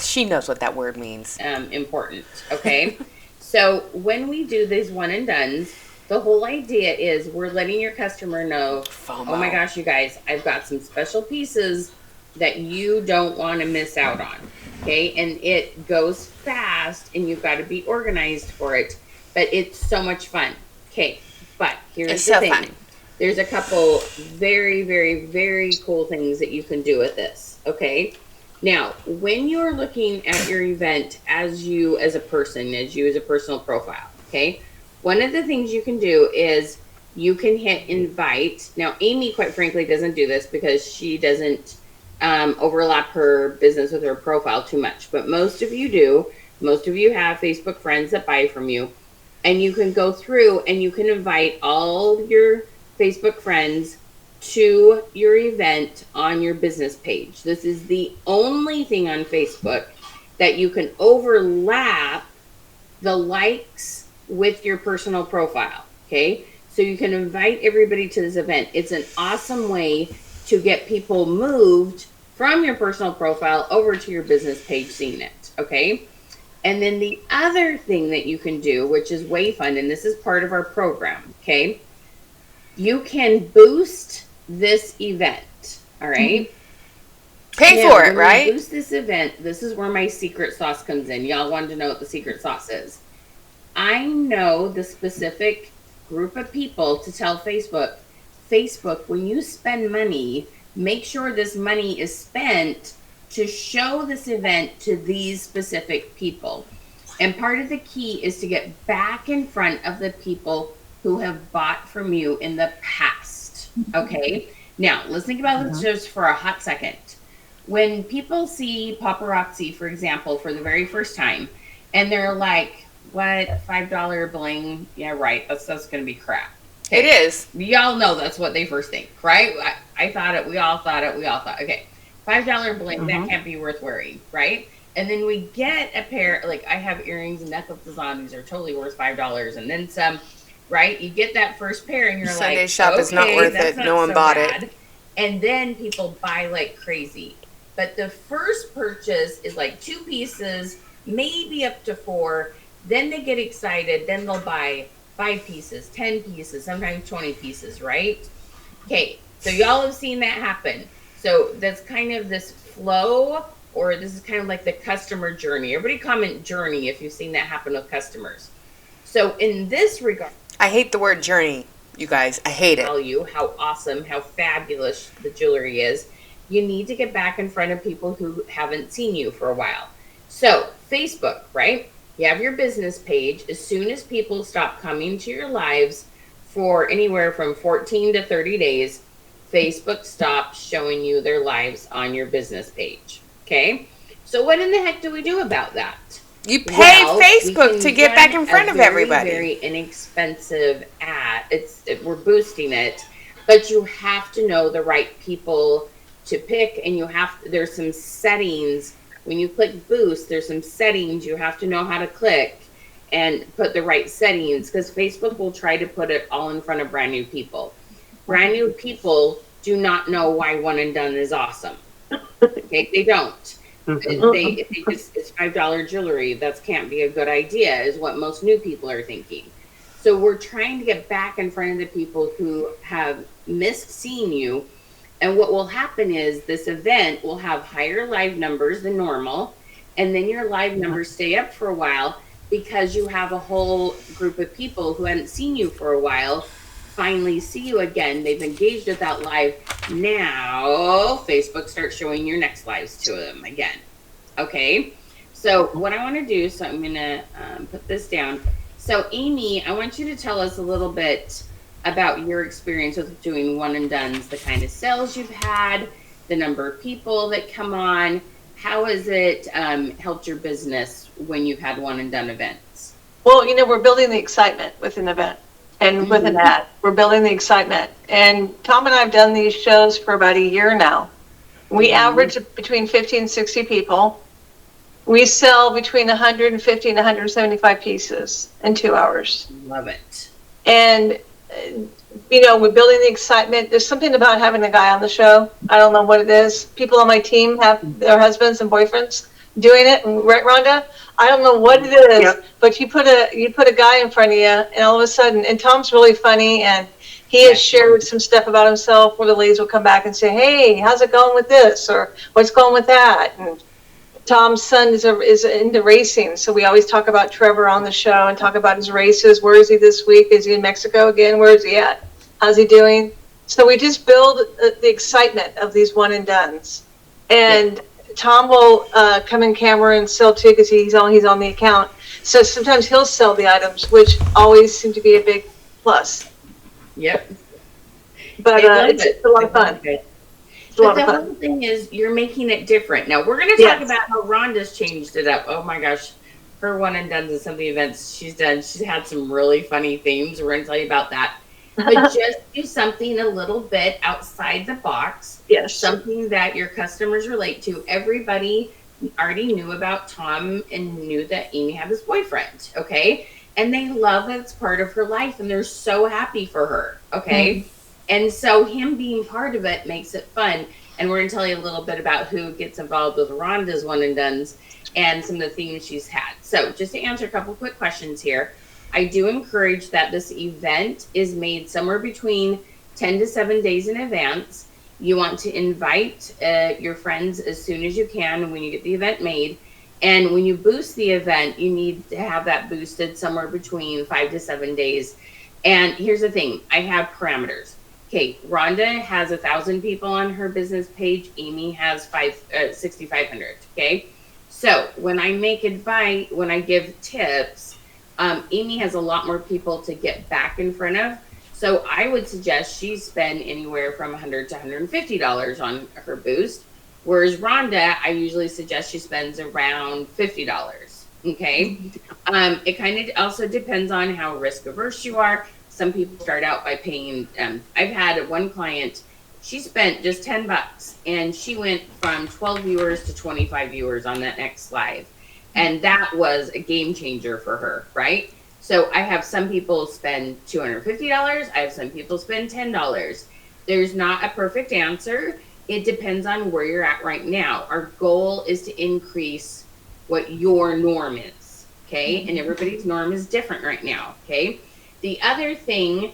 she knows what that word means. Important. Okay. So when we do these one and dones, the whole idea is we're letting your customer know, FOMO. Oh my gosh, you guys, I've got some special pieces that you don't want to miss out on. Okay. And it goes fast and you've got to be organized for it, but it's so much fun. Okay. But here's the thing. Fun. There's a couple very, very, very cool things that you can do with this. Okay. Now, when you're looking at your event as you as a person, as you as a personal profile, okay, one of the things you can do is you can hit invite. Now, Amy, quite frankly, doesn't do this because she doesn't overlap her business with her profile too much. But most of you do. Most of you have Facebook friends that buy from you. And you can go through and you can invite all your Facebook friends to your event on your business page. This is the only thing on Facebook that you can overlap the likes with your personal profile. Okay, so you can invite everybody to this event. It's an awesome way to get people moved from your personal profile over to your business page seeing it. Okay, and then the other thing that you can do, which is way fun, and this is part of our program. Okay, you can boost this event. All right. Pay for it, right? Boost this event. This is where my secret sauce comes in. Y'all wanted to know what the secret sauce is. I know the specific group of people to tell Facebook, when you spend money, make sure this money is spent to show this event to these specific people. And part of the key is to get back in front of the people who have bought from you in the past. Okay? Now, let's think about this just for a hot second. When people see Paparazzi, for example, for the very first time, and they're like, what, $5 bling? Yeah, right. That's going to be crap. Okay. It is. Y'all know that's what they first think, right? I thought it. We all thought it. Okay. $5 bling, that can't be worth wearing, right? And then we get a pair, like I have earrings and necklaces on. These are totally worth $5 and then some, right? You get that first pair and you're Sunday like, shop is not worth it. No one bought it. And then people buy like crazy. But the first purchase is like 2 pieces, maybe up to 4. Then they get excited. Then they'll buy 5 pieces, 10 pieces, sometimes 20 pieces, right? Okay, so y'all have seen that happen. So that's kind of this flow, or this is kind of like the customer journey. Everybody comment journey if you've seen that happen with customers. So in this regard, I hate the word journey, you guys. I hate it. Tell you how awesome, how fabulous the jewelry is. You need to get back in front of people who haven't seen you for a while. So Facebook, right? You have your business page. As soon as people stop coming to your lives for anywhere from 14 to 30 days, Facebook stops showing you their lives on your business page. Okay? So what in the heck do we do about that? You pay Facebook to get run back in front a of very, everybody. Very inexpensive ad. We're boosting it, but you have to know the right people to pick, and there's some settings. When you click boost, there's some settings you have to know how to click and put the right settings, because Facebook will try to put it all in front of brand new people. Brand new people do not know why one and done is awesome. Okay, they don't. It's $5 jewelry. That can't be a good idea, is what most new people are thinking. So we're trying to get back in front of the people who have missed seeing you. And what will happen is this event will have higher live numbers than normal. And then your live numbers stay up for a while because you have a whole group of people who hadn't seen you for a while finally see you again. They've engaged with that live. Now Facebook starts showing your next lives to them again. Okay. So what I want to do, so I'm going to put this down. So Amy, I want you to tell us a little bit about your experience with doing one and dones, the kind of sales you've had, the number of people that come on. How has it helped your business when you've had one and done events? Well, we're building the excitement with an event and with an ad. We're building the excitement. And Tom and I have done these shows for about a year now. We average between 50 and 60 people. We sell between 150 and 175 pieces in 2 hours. Love it. And, we're building the excitement. There's something about having a guy on the show. I don't know what it is. People on my team have their husbands and boyfriends doing it. Right, Rhonda? I don't know what it is, yep. But you put a guy in front of you, and all of a sudden, and Tom's really funny, and he has shared some stuff about himself where the ladies will come back and say, hey, how's it going with this? Or what's going with that? And Tom's son is into racing, so we always talk about Trevor on the show and talk about his races. Where is he this week? Is he in Mexico again? Where is he at? How's he doing? So we just build the excitement of these one and dones. And Tom will come in camera and sell too, because he's on the account. So sometimes he'll sell the items, which always seem to be a big plus. Yep. But it's a lot of fun. But the whole thing is you're making it different. Now we're going to talk about how Rhonda's changed it up. Oh my gosh, her one and dones and some of the events she's done. She's had some really funny themes. We're going to tell you about that. But just do something a little bit outside the box. Yes. Something that your customers relate to. Everybody already knew about Tom and knew that Amy had this boyfriend. Okay. And they love that it's part of her life and they're so happy for her. Okay. Mm-hmm. And so him being part of it makes it fun. And we're going to tell you a little bit about who gets involved with Rhonda's one and dones and some of the themes she's had. So just to answer a couple quick questions here. I do encourage that this event is made somewhere between 10 to 7 days in advance. You want to invite your friends as soon as you can when you get the event made. And when you boost the event, you need to have that boosted somewhere between 5 to 7 days. And here's the thing, I have parameters. Okay, Rhonda has 1,000 people on her business page. Amy has 6,500. Okay, so when I give tips, Amy has a lot more people to get back in front of. So I would suggest she spend anywhere from $100 to $150 on her boost. Whereas Rhonda, I usually suggest she spends around $50. Okay. It kind of also depends on how risk averse you are. Some people start out by paying. I've had one client, she spent just $10 and she went from 12 viewers to 25 viewers on that next live. And that was a game changer for her, right? So I have some people spend $250. I have some people spend $10. There's not a perfect answer. It depends on where you're at right now. Our goal is to increase what your norm is, okay? And everybody's norm is different right now, okay? The other thing,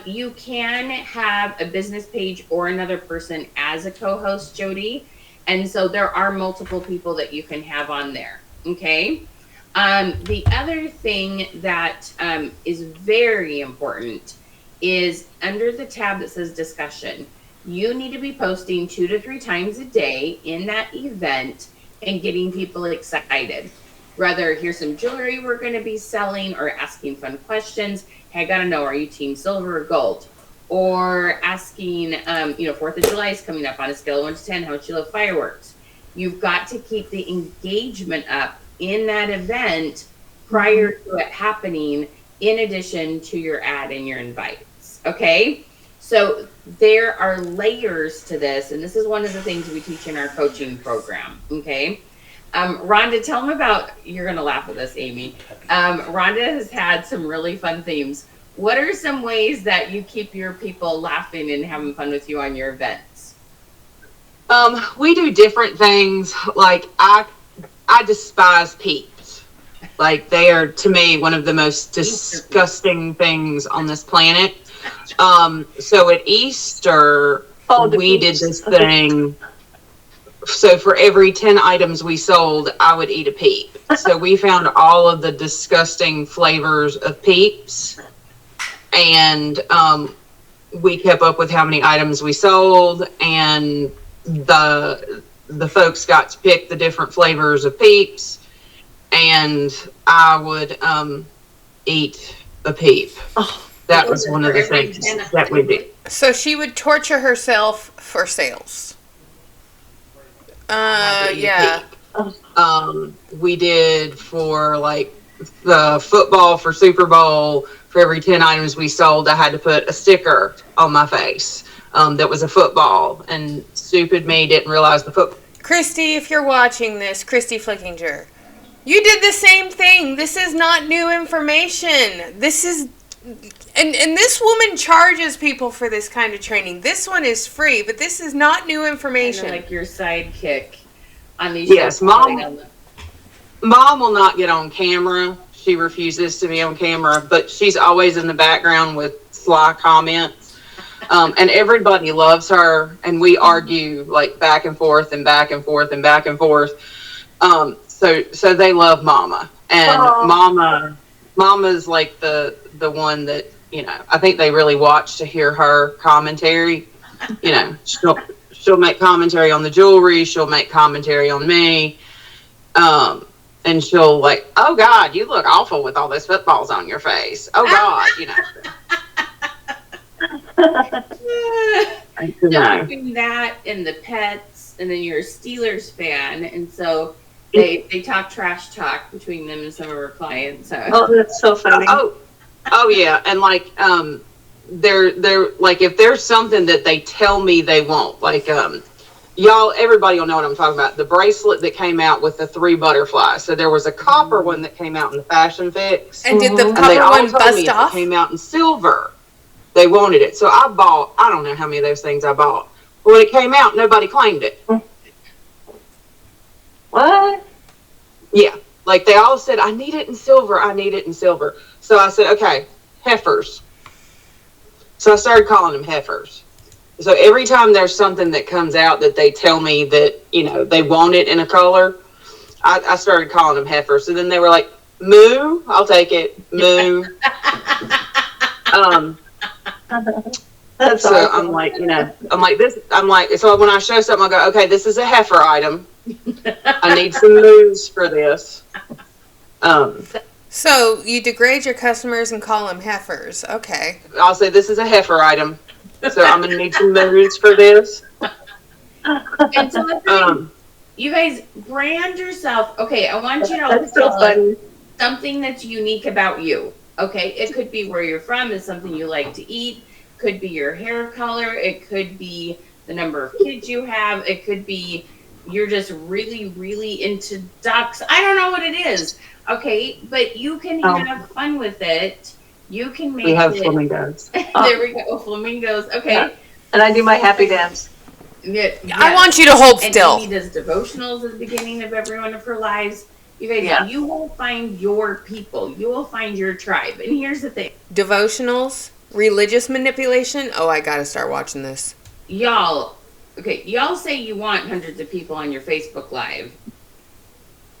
you can have a business page or another person as a co-host, Jody. And so there are multiple people that you can have on there. Okay. The other thing that is very important is under the tab that says discussion, you need to be posting 2 to 3 times a day in that event and getting people excited. Whether here's some jewelry we're going to be selling, or asking fun questions. Hey, I got to know, are you team silver or gold? Or asking, 4th of July is coming up. On a scale of 1 to 10, how much you love fireworks? You've got to keep the engagement up in that event prior to it happening, in addition to your ad and your invites. Okay? So there are layers to this, and this is one of the things we teach in our coaching program. Okay? Rhonda, tell them about, you're going to laugh at this, Amy. Rhonda has had some really fun themes. What are some ways that you keep your people laughing and having fun with you on your events? We do different things. Like I despise peeps. Like they are, to me, one of the most disgusting things on this planet. So at Easter, we did this thing. So for every 10 items we sold, I would eat a peep. So we found all of the disgusting flavors of peeps, and we kept up with how many items we sold, and the folks got to pick the different flavors of peeps, and I would eat a peep. That was one of the things that we did. So she would torture herself for sales. Yeah. We did for like the football for Super Bowl, for every 10 items we sold, I had to put a sticker on my face that was a football, and stupid me didn't realize the football. Christy, if you're watching this, Christy Flickinger, you did the same thing. This is not new information. This is, and this woman charges people for this kind of training. This one is free, but this is not new information. Kind of like your sidekick on these. Yes, Mom will not get on camera. She refuses to be on camera, but she's always in the background with sly comments. And everybody loves her, and we argue like back and forth and back and forth and back and forth. So they love Mama, and Mama's like the one that, I think they really watch to hear her commentary. She'll make commentary on the jewelry. She'll make commentary on me. And she'll like, oh God, you look awful with all those footballs on your face. Oh God, Between that and the pets, and then you're a Steelers fan, and so they talk trash talk between them and some of our clients. So. Oh, that's so funny. Oh yeah, and like they're like, if there's something that they tell me they won't, like everybody will know what I'm talking about. The bracelet that came out with the 3 butterflies. So there was a copper one that came out in the Fashion Fix. And did the copper one bust off? It came out in silver. They wanted it. So I bought, I don't know how many of those things I bought. But when it came out, nobody claimed it. What? Yeah. Like they all said, I need it in silver. I need it in silver. So I said, okay, Heifers. So I started calling them Heifers. So every time there's something that comes out that they tell me that, they want it in a color, I started calling them Heifers. So then they were like, Moo, I'll take it. Moo. That's so awesome. I'm like, so when I show something, I go, okay, this is a heifer item. I need some moves for this. So you degrade your customers and call them heifers. Okay. I'll say this is a heifer item. So I'm going to need some moves for this. And so you guys brand yourself. Okay, I want you to That's so funny. Something that's unique about you. Okay, it could be where you're from, it's something you like to eat. Could be your hair color. It could be the number of kids you have. It could be you're just really, really into ducks. I don't know what it is. Okay, but you can have fun with it. You can make We have flamingos. There we go, flamingos. Okay. Yeah. And I do my happy dance. Yeah. I want you to hold And still. Amy does devotionals at the beginning of every one of her lives. You guys, you will find your people. You will find your tribe. And here's the thing. Devotionals, religious manipulation. Oh, I gotta start watching this. Y'all say you want hundreds of people on your Facebook Live.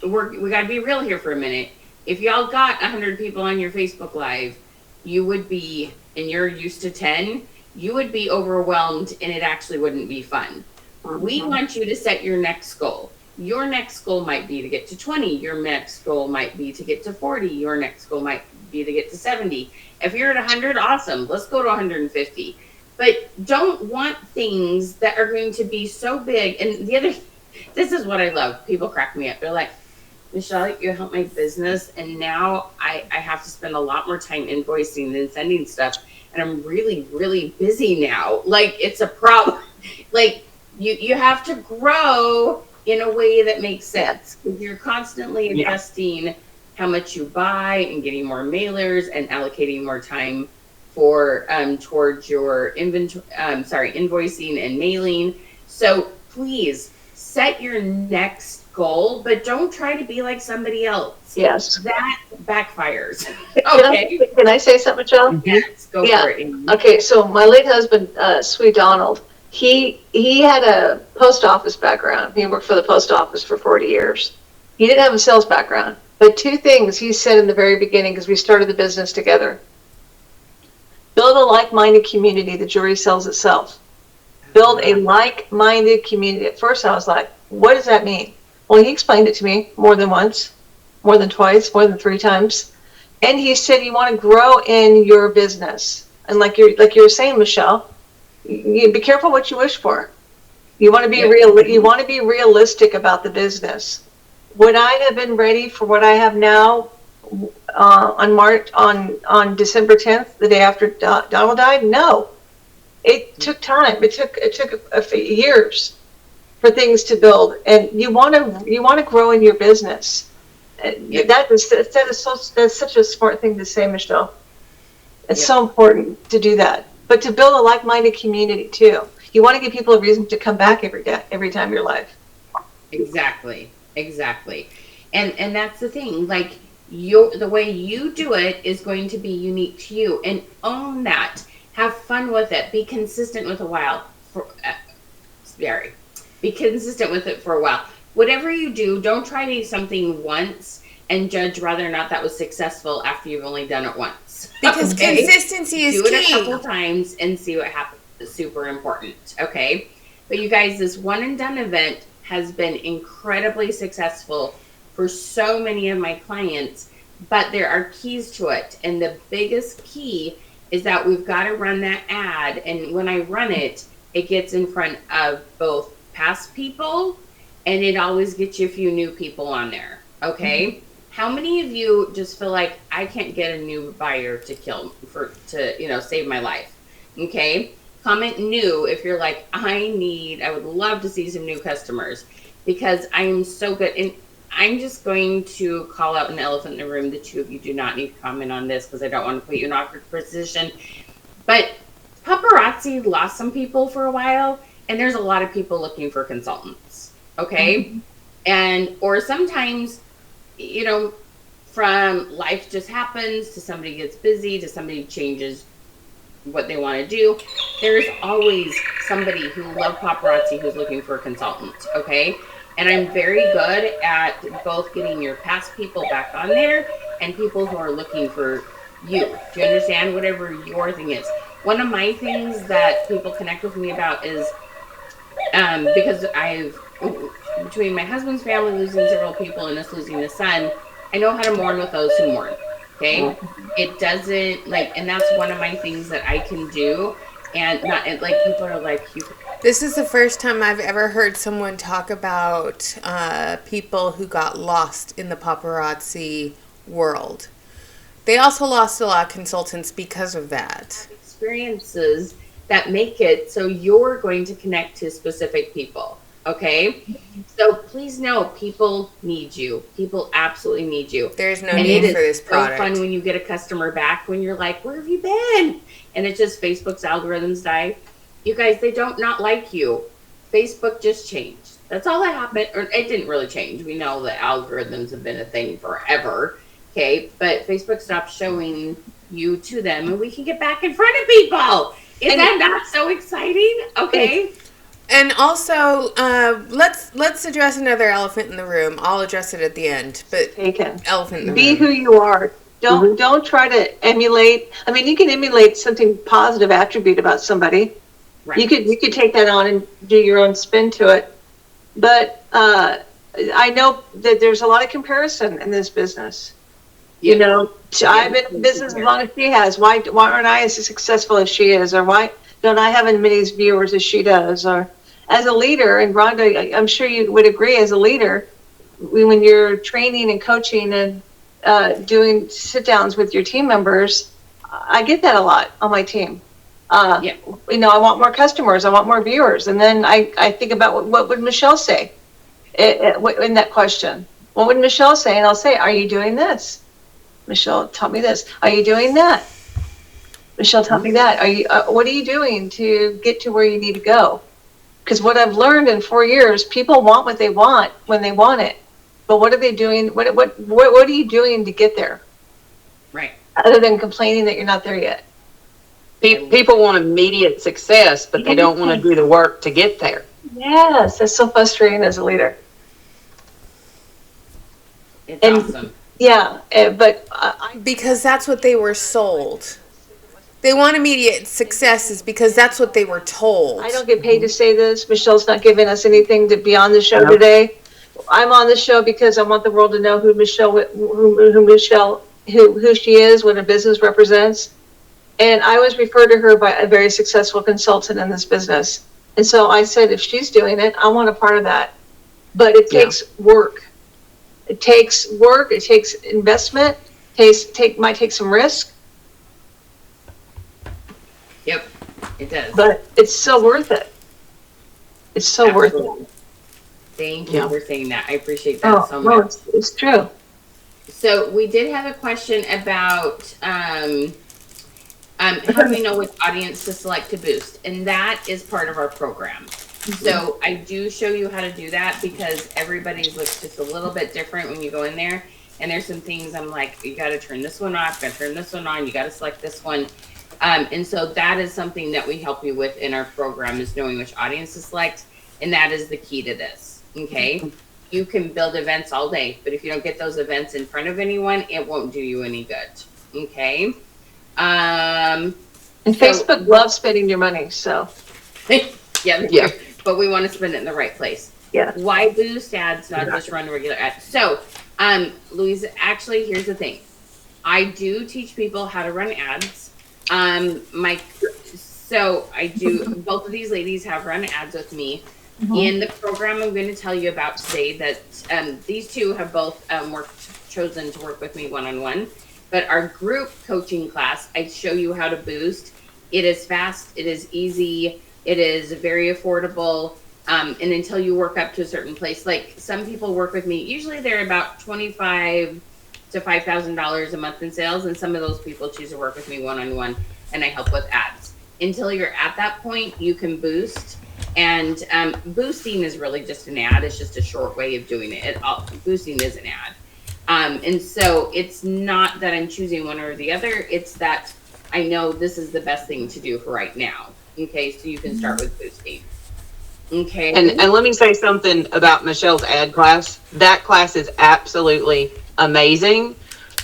We got to be real here for a minute. If y'all got 100 people on your Facebook Live, you would be, and you're used to 10, you would be overwhelmed and it actually wouldn't be fun. We want you to set your next goal. your next goal might be to get to 20. Your next goal might be to get to 40. Your next goal might be to get to 70. If you're at 100, awesome. Let's go to 150. But don't want things that are going to be so big. And this is what I love. People crack me up. They're like, Michelle, you help my business. And now I have to spend a lot more time invoicing than sending stuff. And I'm really, really busy now. Like, it's a problem. Like, you have to grow in a way that makes sense. If you're constantly adjusting how much you buy and getting more mailers and allocating more time for towards your invoicing and mailing. So please set your next goal, but don't try to be like somebody else. Yes. That backfires. Okay. Can I say something, Michelle? Yes, go for it. Okay, so my late husband, Sweet Donald, he had a post office background. He worked for the post office for 40 years. He didn't have a sales background, but two things he said in the very beginning, because we started the business together. Build a like-minded community. The jury sells itself. Build a like-minded community. At first I was like, what does that mean? Well, he explained it to me more than once, more than twice, more than 3 times. And he said, you want to grow in your business. And like you were saying, Michelle, you be careful what you wish for. You want to be you want to be realistic about the business. Would I have been ready for what I have now on December 10th, the day after Donald died? No. It took time. It took a few years for things to build, and you want to grow in your business. That's such a smart thing to say, Michelle. It's so important to do that. But to build a like-minded community too. You want to give people a reason to come back every time you're live. Exactly. And that's the thing. Like, the way you do it is going to be unique to you, and own that. Have fun with it. Be consistent with Be consistent with it for a while. Whatever you do, don't try to do something once and judge whether or not that was successful after you've only done it once. Because consistency is key. Do it a couple times and see what happens. It's super important. Okay. But you guys, this one and done event has been incredibly successful for so many of my clients, but there are keys to it. And the biggest key is that we've got to run that ad. And when I run it, it gets in front of both past people, and it always gets you a few new people on there. Okay. Mm-hmm. How many of you just feel like I can't get a new buyer to save my life? Okay. Comment new if you're like, I would love to see some new customers, because I am so good. And I'm just going to call out an elephant in the room. The two of you do not need to comment on this because I don't want to put you in an awkward position. But Paparazzi lost some people for a while, and there's a lot of people looking for consultants. Okay. Mm-hmm. Or sometimes, from life just happens to somebody gets busy to somebody changes what they want to do. There's always somebody who loves paparazzi who's looking for a consultant. Okay. And I'm very good at both getting your past people back on there and people who are looking for you. Do you understand? Whatever your thing is. One of my things that people connect with me about is because between my husband's family losing several people and us losing a son, I know how to mourn with those who mourn. Okay. It doesn't and that's one of my things that I can do. And people are like, this is the first time I've ever heard someone talk about people who got lost in the paparazzi world. They also lost a lot of consultants because of that. Experiences that make it so you're going to connect to specific people. Okay? So please know, people need you. People absolutely need you. There's no need for this product. It's so fun when you get a customer back when you're like, where have you been? And it's just Facebook's algorithms die. You guys, they don't not like you. Facebook just changed. That's all that happened. Or it didn't really change. We know that algorithms have been a thing forever. Okay? But Facebook stopped showing you to them, and we can get back in front of people. Is that not so exciting? Okay. And also, let's address another elephant in the room. I'll address it at the end. But elephant in the room. Be who you are. Don't try to emulate. I mean, you can emulate something positive attribute about somebody. Right. You could take that on and do your own spin to it. But I know that there's a lot of comparison in this business. Yeah. You know, I've been in business as long as she has. Why aren't I as successful as she is? Or why don't I have as many viewers as she does? Or as a leader, and Rhonda, I'm sure you would agree, as a leader, when you're training and coaching and doing sit downs with your team members, I get that a lot on my team. Yeah. You know, I want more customers, I want more viewers. And then I think about what would Michelle say in that question? What would Michelle say? And I'll say, are you doing this? Michelle, taught me this. Are you doing that? Michelle taught me that. Are you? What are you doing to get to where you need to go? Because what I've learned in 4 years, people want what they want when they want it. But what are they doing? What are you doing to get there? Right. Other than complaining that you're not there yet. People want immediate success, but they don't want to do the work to get there. Yes, that's so frustrating as a leader. It's And- awesome. Yeah, but Because that's what they were sold. They want immediate successes because that's what they were told. I don't get paid to say this. Michelle's not giving us anything to be on the show Nope. today. I'm on the show because I want the world to know who Michelle, who she is, what her business represents. And I was referred to her by a very successful consultant in this business. And so I said, if she's doing it, I want a part of that. But it takes work. It takes work. It takes investment. Might take some risk, Yep. It does. but it's so worth it. It's so worth it. Thank you Yeah. for saying that. I appreciate that so no, much. it's true. So we did have a question about how do we know which audience to select to boost? And that is part of our program. So I do show you how to do that because everybody's looks just a little bit different when you go in there. And there's some things I'm like, you got to turn this one off, got to turn this one on, you got to select this one. And so that is something that we help you with in our program, is knowing which audience to select. And that is the key to this. Okay. You can build events all day, but if you don't get those events in front of anyone, it won't do you any good. Okay. And Facebook loves spending your money, so. Yeah. But we want to spend it in the right place. Yeah. Why boost ads, not just run regular ads? So, Louise, actually, here's the thing. I do teach people how to run ads. So I do, both of these ladies have run ads with me. In the program I'm going to tell you about today, that these two have both chosen to work with me one-on-one. But our group coaching class, I show you how to boost. It is fast. It is easy. It is very affordable. And until you work up to a certain place, like some people work with me, usually they're about $25,000 to $5,000 a month in sales. And some of those people choose to work with me one-on-one, and I help with ads. Until you're at that point, you can boost. And boosting is really just an ad. It's just a short way of doing it. Boosting is an ad. And so it's not that I'm choosing one or the other. It's that I know this is the best thing to do for right now. Okay, so you can start with boosting. Okay. And let me say something about Michelle's ad class. That class is absolutely amazing.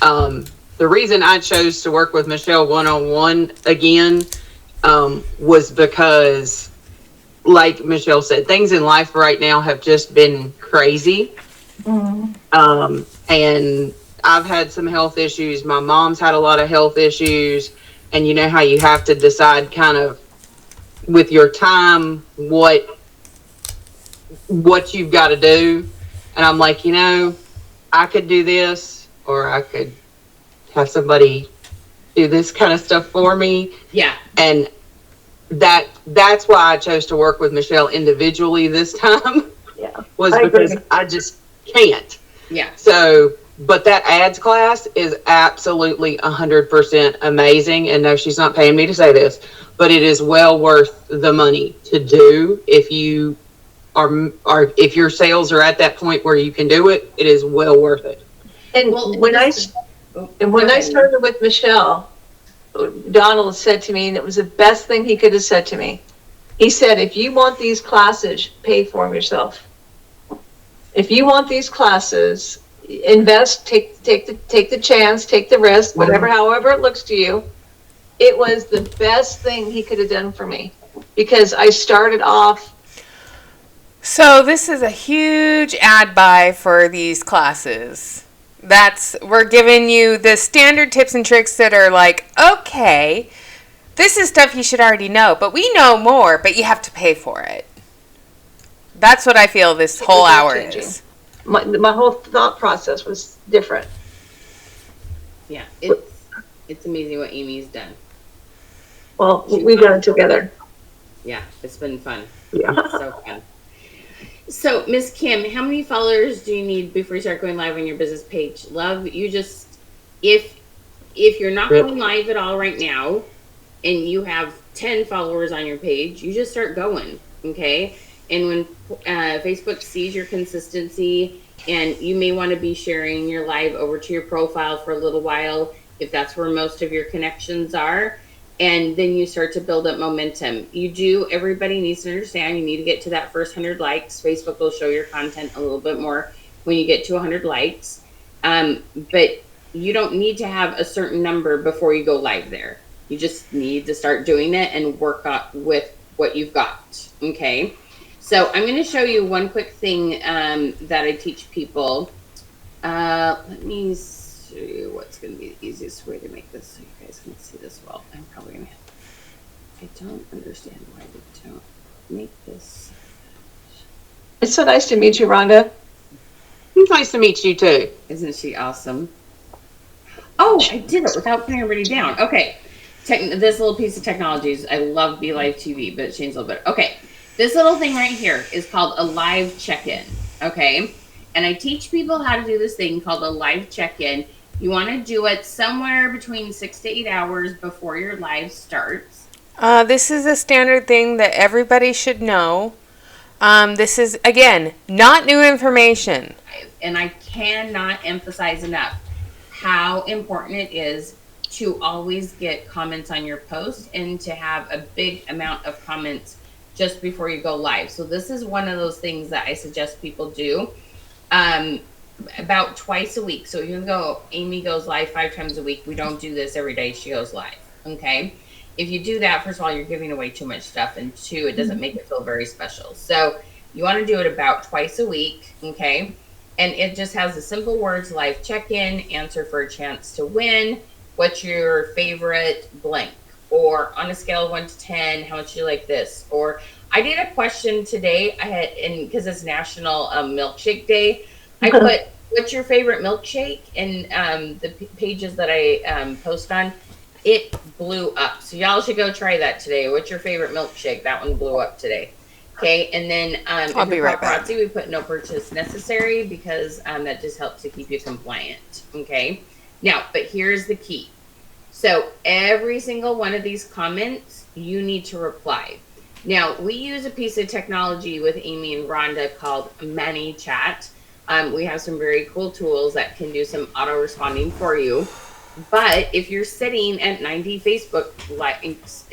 The reason I chose to work with Michelle one-on-one again was because, like Michelle said, things in life right now have just been crazy. And I've had some health issues. My mom's had a lot of health issues. And you know how you have to decide kind of with your time what you've got to do. And I'm like, I could do this, or I could have somebody do this kind of stuff for me. Yeah. And that's why I chose to work with Michelle individually this time. Yeah. Was I because agree. I just can't. Yeah. So, but that ads class is absolutely 100% amazing. And no, she's not paying me to say this, but it is well worth the money to do. If you if your sales are at that point where you can do it, it is well worth it. And when I started with Michelle, Donald said to me, and it was the best thing he could have said to me. He said, if you want these classes, pay for them yourself. If you want these classes, invest, take the chance, take the risk, whatever, however it looks to you. It was the best thing he could have done for me, because I started off So this is a huge ad buy for these classes. We're giving you the standard tips and tricks that are like, okay, this is stuff you should already know, but we know more, but you have to pay for it. That's what I feel this whole hour is. My whole thought process was different. Yeah, it's amazing what Amy's done. Well, we've done it together. Yeah, it's been fun. Yeah. So fun. So, Miss Kim, how many followers do you need before you start going live on your business page? Love, you just, if you're not going live at all right now, and you have 10 followers on your page, you just start going, okay? And when Facebook sees your consistency, and you may want to be sharing your live over to your profile for a little while, if that's where most of your connections are, and then you start to build up momentum. Everybody needs to understand, you need to get to that first 100 likes. Facebook will show your content a little bit more when you get to 100 likes. But you don't need to have a certain number before you go live there. You just need to start doing it and work with what you've got, okay? So I'm going to show you one quick thing that I teach people. Let me see what's going to be the easiest way to make this so you guys can see this well. I'm probably going to... I don't understand why they don't make this. It's so nice to meet you, Rhonda. It's nice to meet you too. Isn't she awesome? Oh, I did it without putting everybody down. Okay. This little piece of technology is, I love Be Live TV, but it changed a little bit. Okay. This little thing right here is called a live check-in. Okay. And I teach people how to do this thing called a live check-in. You want to do it somewhere between 6 to 8 hours before your live starts. This is a standard thing that everybody should know. This is, again, not new information. And I cannot emphasize enough how important it is to always get comments on your post and to have a big amount of comments just before you go live. So this is one of those things that I suggest people do about twice a week. So even though Amy goes live 5 times a week, we don't do this every day she goes live, okay? If you do that, first of all, you're giving away too much stuff, and 2, it doesn't make it feel very special. So you want to do it about twice a week, okay? And it just has the simple words, live check-in, answer for a chance to win, what's your favorite blank, or on a scale of 1 to 10, how much you like this? Or I did a question today, because it's National Milkshake Day, I put, what's your favorite milkshake? And the pages that I post on, it blew up. So y'all should go try that today. What's your favorite milkshake? That one blew up today. Okay, and then I'll be right back. Paparazzi, we put no purchase necessary because that just helps to keep you compliant. Okay, now, but here's the key. So every single one of these comments, you need to reply. Now, we use a piece of technology with Amy and Rhonda called ManyChat. We have some very cool tools that can do some auto responding for you. But if you're sitting at 90 Facebook likes,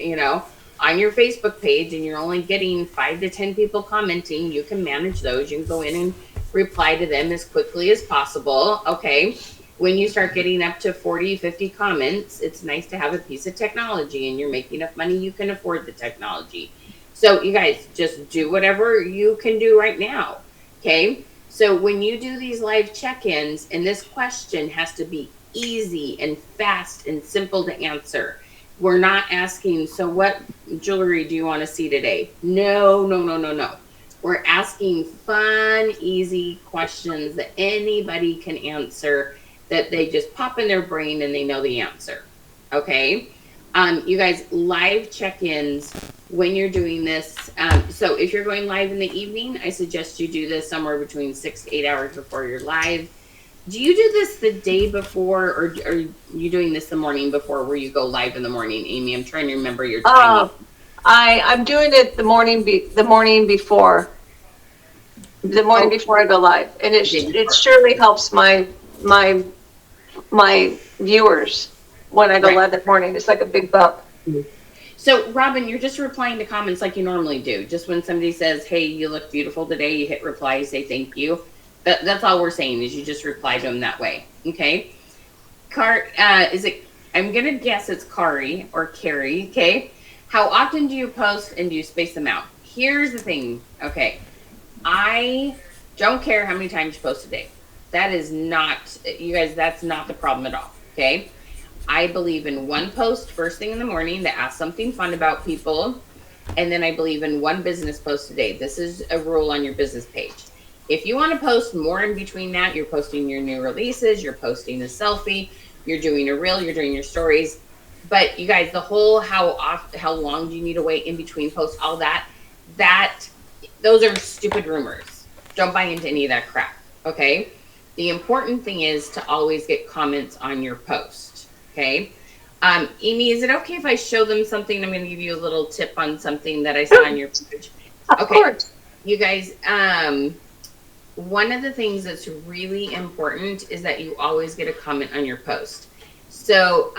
on your Facebook page and you're only getting 5 to 10 people commenting, you can manage those. You can go in and reply to them as quickly as possible. Okay. When you start getting up to 40, 50 comments, it's nice to have a piece of technology, and you're making enough money, you can afford the technology. So you guys just do whatever you can do right now. Okay. So when you do these live check-ins, and this question has to be easy and fast and simple to answer. We're not asking, so what jewelry do you want to see today? No. We're asking fun, easy questions that anybody can answer, that they just pop in their brain and they know the answer. Okay? You guys, live check-ins, when you're doing this, so if you're going live in the evening, I suggest you do this somewhere between 6 to 8 hours before you're live. Do you do this the day before, or are you doing this the morning before, where you go live in the morning, Amy? I'm trying to remember your timing. I'm doing it the morning before I go live, and it surely helps my viewers when I go live that morning. It's like a big bump. So, Robin, you're just replying to comments like you normally do. Just when somebody says, "Hey, you look beautiful today," you hit reply, you say thank you. That's all we're saying, is you just reply to them that way. Okay. I'm going to guess it's Kari or Carrie. Okay. How often do you post, and do you space them out? Here's the thing. Okay. I don't care how many times you post a day. That is not, you guys, that's not the problem at all. Okay. I believe in one post first thing in the morning that asks something fun about people. And then I believe in one business post a day. This is a rule on your business page. If you want to post more in between that, you're posting your new releases, you're posting a selfie, you're doing a reel, you're doing your stories. But you guys, the whole how long do you need to wait in between posts, all that, those are stupid rumors. Don't buy into any of that crap. Okay. The important thing is to always get comments on your post. Okay. Amy, is it okay if I show them something? I'm going to give you a little tip on something that I saw on your page. Of course. You guys, one of the things that's really important is that you always get a comment on your post. So,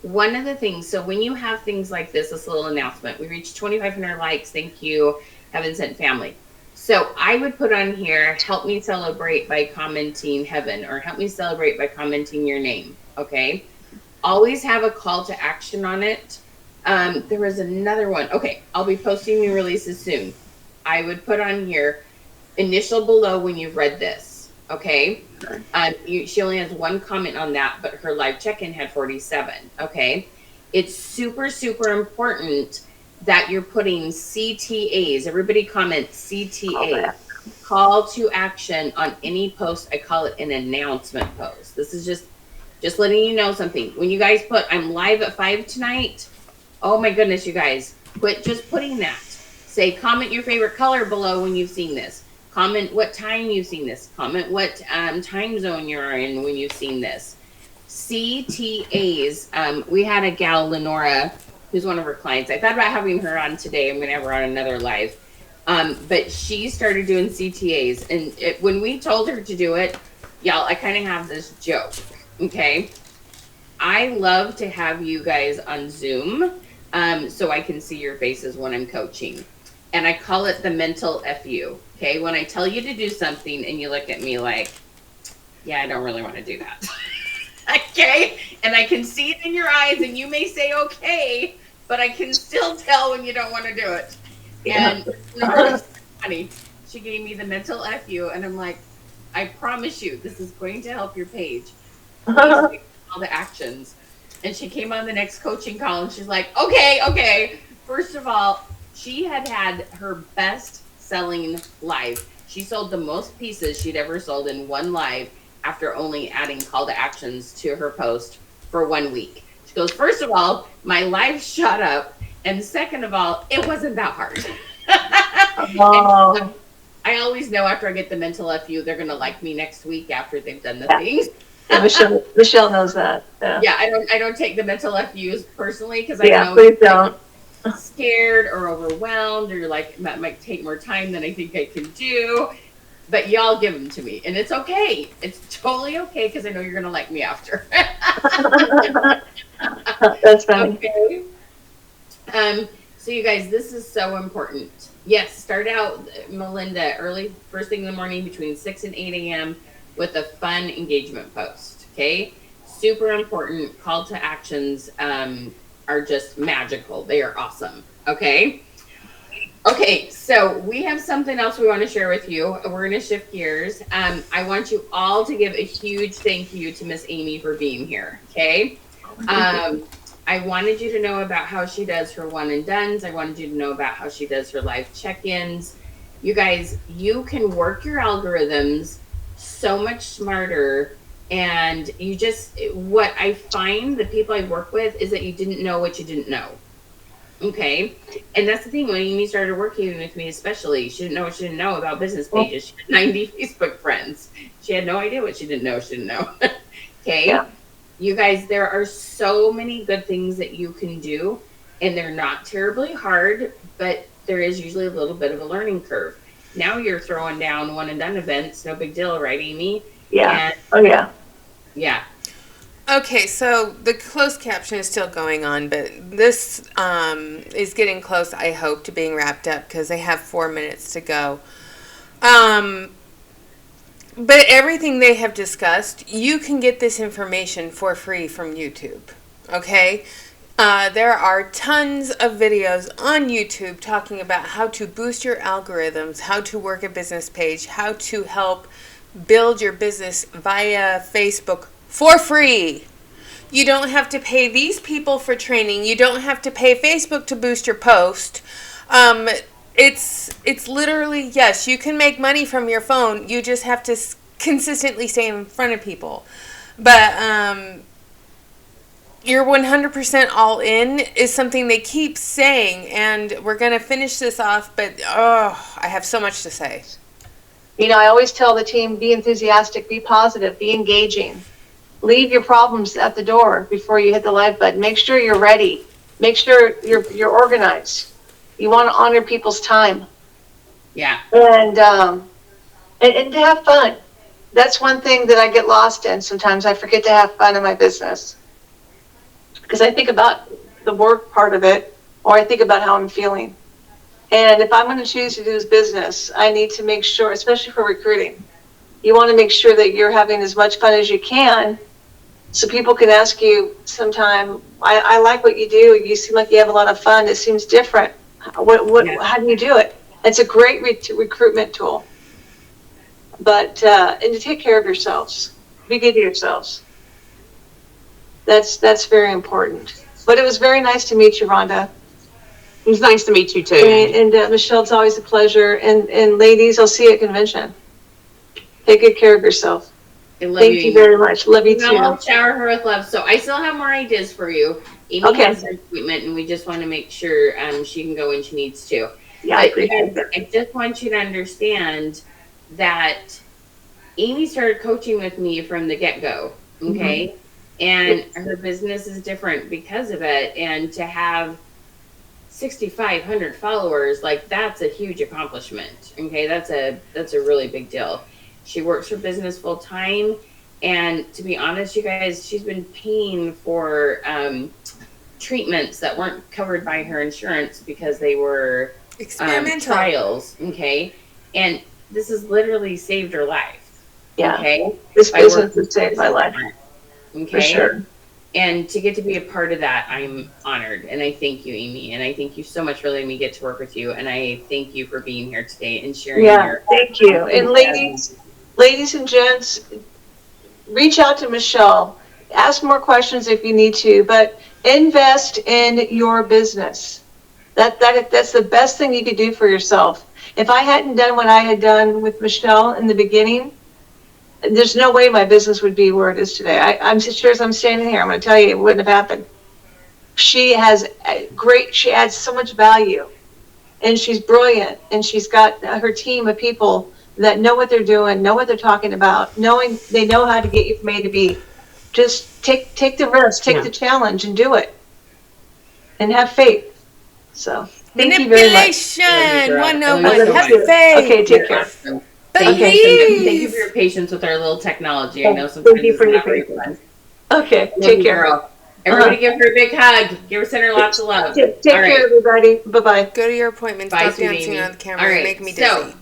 one of the things, so when you have things like this little announcement, we reached 2,500 likes. Thank you, Heaven Sent Family. So I would put on here, help me celebrate by commenting Heaven, or help me celebrate by commenting your name. Okay. Always have a call to action on it. There was another one. Okay. I'll be posting new releases soon. I would put on here, initial below when you've read this. Okay. She only has one comment on that, but her live check-in had 47. Okay. It's super, super important that you're putting CTAs. Everybody comment CTA. Call to action on any post. I call it an announcement post. This is just letting you know something. When you guys put, I'm live at 5 tonight. Oh my goodness, you guys. Quit just putting that. Say, comment your favorite color below when you've seen this. Comment what time you've seen this. Comment what time zone you're in when you've seen this. CTAs. We had a gal, Lenora, who's one of her clients. I thought about having her on today. I'm going to have her on another live. But she started doing CTAs. And when we told her to do it, y'all, I kind of have this joke. Okay. I love to have you guys on Zoom so I can see your faces when I'm coaching. And I call it the mental FU. Okay. When I tell you to do something and you look at me like, yeah, I don't really want to do that. Okay. And I can see it in your eyes and you may say, okay, but I can still tell when you don't want to do it. And it's funny. She gave me the mental FU and I'm like, I promise you, this is going to help your page. All the actions. And she came on the next coaching call and she's like, okay. First of all, she had her best selling live. She sold the most pieces she'd ever sold in one live after only adding call to actions to her post for 1 week. She goes, first of all, my live shot up. And second of all, it wasn't that hard. Oh. I always know after I get the mental FU, they're going to like me next week after they've done the things. Yeah, Michelle knows that. Yeah, I don't take the mental FUs personally because I know please don't. I'm scared or overwhelmed or like that might take more time than I think I can do. But y'all give them to me, and it's okay. It's totally okay because I know you're gonna like me after. That's funny. Okay. So you guys, this is so important. Yes, start out, Melinda, early, first thing in the morning between 6 and 8 a.m. with a fun engagement post. Okay, super important. Call to actions are just magical. They are awesome. Okay. Okay, so we have something else we want to share with you. We're going to shift gears. I want you all to give a huge thank you to Miss Amy for being here. Okay. I wanted you to know about how she does her one and dones. I wanted you to know about how she does her live check-ins. You guys, you can work your algorithms so much smarter. And you just, what I find the people I work with is that you didn't know what you didn't know. Okay. And that's the thing. When Amy started working with me, especially, she didn't know what she didn't know about business pages. She had 90 Facebook friends. She had no idea what she didn't know. Okay. Yeah. You guys, there are so many good things that you can do, and they're not terribly hard, but there is usually a little bit of a learning curve. Now you're throwing down one and done events. No big deal, right, Amy? Yeah. Yeah. Yeah. Okay, so the closed caption is still going on, but this is getting close, I hope, to being wrapped up because they have 4 minutes to go. But everything they have discussed, you can get this information for free from YouTube. Okay? There are tons of videos on YouTube talking about how to boost your algorithms, how to work a business page, how to help build your business via Facebook for free. You don't have to pay these people for training. You don't have to pay Facebook to boost your post. It's literally, yes, you can make money from your phone. You just have to consistently stay in front of people. But you're 100% all in is something they keep saying, and we're going to finish this off, but I have so much to say. You know, I always tell the team, be enthusiastic, be positive, be engaging. Leave your problems at the door before you hit the live button. Make sure you're ready. Make sure you're organized. You want to honor people's time. Yeah. And to have fun. That's one thing that I get lost in. Sometimes I forget to have fun in my business. Because I think about the work part of it, or I think about how I'm feeling. And if I'm going to choose to do this business, I need to make sure, especially for recruiting, you want to make sure that you're having as much fun as you can, so people can ask you sometime, I like what you do. You seem like you have a lot of fun. It seems different. How do you do it? It's a great recruitment tool. But, and to take care of yourselves. Be good to yourselves. That's very important. But it was very nice to meet you, Rhonda. It was nice to meet you too. And Michelle, it's always a pleasure. And ladies, I'll see you at convention. Take good care of yourself. Thank you very much. Love you too. I'll shower her with love. So I still have more ideas for you. Amy has an appointment, and we just want to make sure she can go when she needs to. Yeah, I appreciate that. I just want you to understand that Amy started coaching with me from the get-go, okay? Mm-hmm. And her business is different because of it. And to have 6,500 followers, like, that's a huge accomplishment, okay? That's a really big deal. She works her business full time, and to be honest, you guys, she's been paying for treatments that weren't covered by her insurance because they were experimental trials, okay? And this has literally saved her life. Yeah, okay? This business has saved my life. Okay, for sure. And to get to be a part of that, I'm honored, and I thank you, Amy, and I thank you so much for letting me get to work with you, and I thank you for being here today and sharing. Thank you. And ladies and gents, reach out to Michelle. Ask more questions if you need to, but invest in your business. That's the best thing you could do for yourself. If I hadn't done what I had done with Michelle in the beginning, there's no way my business would be where it is today. I'm sure as I'm standing here, I'm going to tell you it wouldn't have happened. She adds so much value, and she's brilliant, and she's got her team of people that know what they're doing, know what they're talking about, they know how to get you from A to B. Just take the risk, take the challenge, and do it, and have faith. So thank you very much. Manipulation 101. Have faith. Okay, take care. Thank you for your patience with our little technology. I know sometimes it's not very fun. Okay, take care. Girl. Everybody give her a big hug. Send her lots of love. Take care, everybody. Bye-bye. Go to your appointment. Stop dancing on the camera. All right, make me dizzy.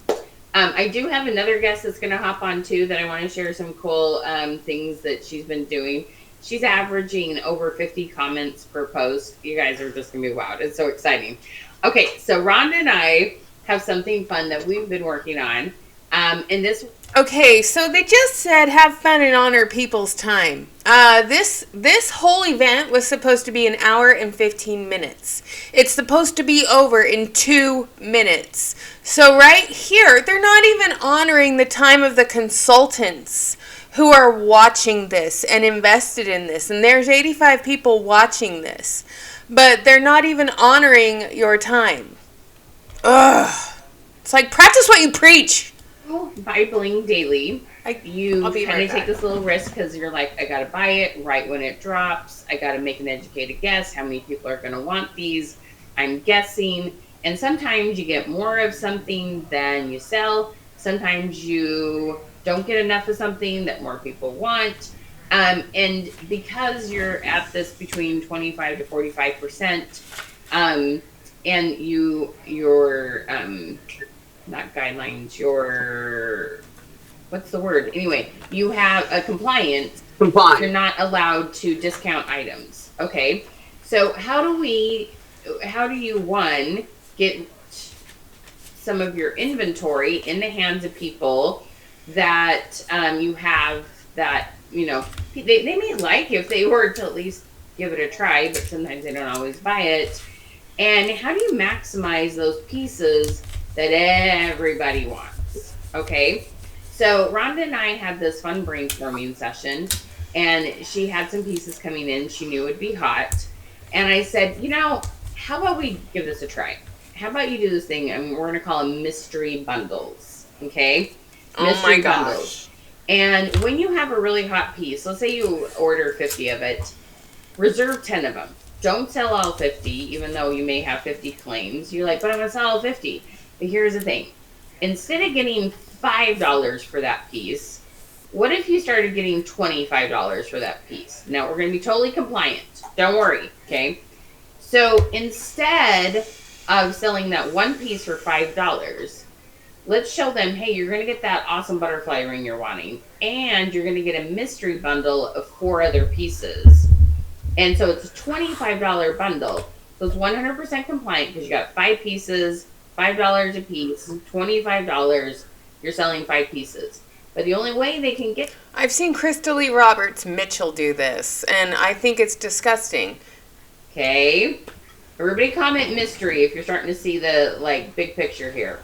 I do have another guest that's going to hop on too that I want to share some cool things that she's been doing. She's averaging over 50 comments per post. You guys are just going to be wowed. It's so exciting. Okay, so Rhonda and I have something fun that we've been working on. Okay, so they just said have fun and honor people's time. This whole event was supposed to be 1 hour and 15 minutes. It's supposed to be over in 2 minutes. So right here, they're not even honoring the time of the consultants who are watching this and invested in this. And there's 85 people watching this. But they're not even honoring your time. Ugh. It's like, practice what you preach. Bibling daily. You kind of take this little risk because you're like, I got to buy it right when it drops. I got to make an educated guess. How many people are going to want these? I'm guessing. And sometimes you get more of something than you sell. Sometimes you don't get enough of something that more people want. And because you're at this between 25 to 45%, and your not guidelines, what's the word? Anyway, you have a compliance. You're not allowed to discount items. Okay. So how do you, one, get some of your inventory in the hands of people that you have that, they may like if they were to at least give it a try, but sometimes they don't always buy it. And how do you maximize those pieces that everybody wants? Okay. So Rhonda and I had this fun brainstorming session, and she had some pieces coming in she knew would be hot. And I said, how about we give this a try? How about you do this thing, and we're going to call them mystery bundles. Okay. Mystery bundles. And when you have a really hot piece, let's say you order 50 of it, reserve 10 of them. Don't sell all 50, even though you may have 50 claims. You're like, but I'm going to sell all 50. But here's the thing. Instead of getting $5 for that piece, what if you started getting $25 for that piece? Now, we're going to be totally compliant. Don't worry, okay? So instead of selling that one piece for $5, let's show them, hey, you're going to get that awesome butterfly ring you're wanting, and you're going to get a mystery bundle of 4 other pieces. And so it's a $25 bundle. So it's 100% compliant because you got 5 pieces, $5 a piece, $25. You're selling 5 pieces. But the only way they can get... I've seen Crystal Lee Roberts Mitchell do this, and I think it's disgusting. Okay. Everybody comment mystery if you're starting to see the, big picture here.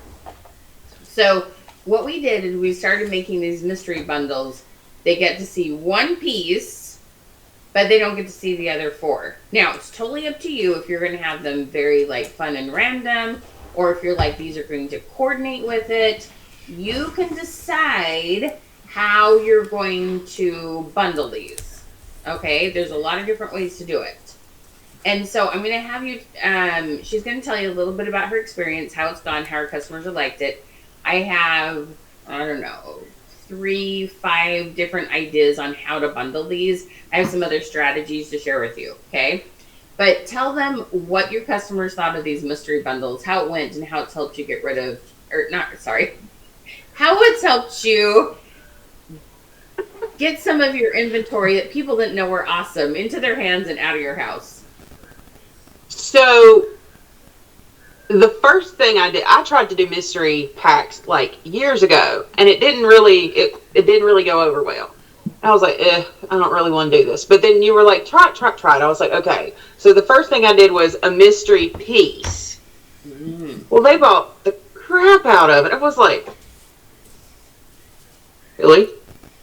So what we did is we started making these mystery bundles. They get to see one piece, but they don't get to see the other 4. Now, it's totally up to you if you're going to have them very, fun and random, or if you're like, these are going to coordinate with it. You can decide how you're going to bundle these. Okay? There's a lot of different ways to do it. And so I'm going to have you, she's going to tell you a little bit about her experience, how it's gone, how her customers have liked it. I have, 3, 5 different ideas on how to bundle these. I have some other strategies to share with you, okay? But tell them what your customers thought of these mystery bundles, how it went, and how it's helped you get rid of, how it's helped you get some of your inventory that people didn't know were awesome into their hands and out of your house. So the first thing I did, I tried to do mystery packs years ago, and it didn't really go over well. I was like, I don't really want to do this. But then you were like, try it. I was like, okay. So the first thing I did was a mystery piece. Mm. Well, they bought the crap out of it. I was like, really?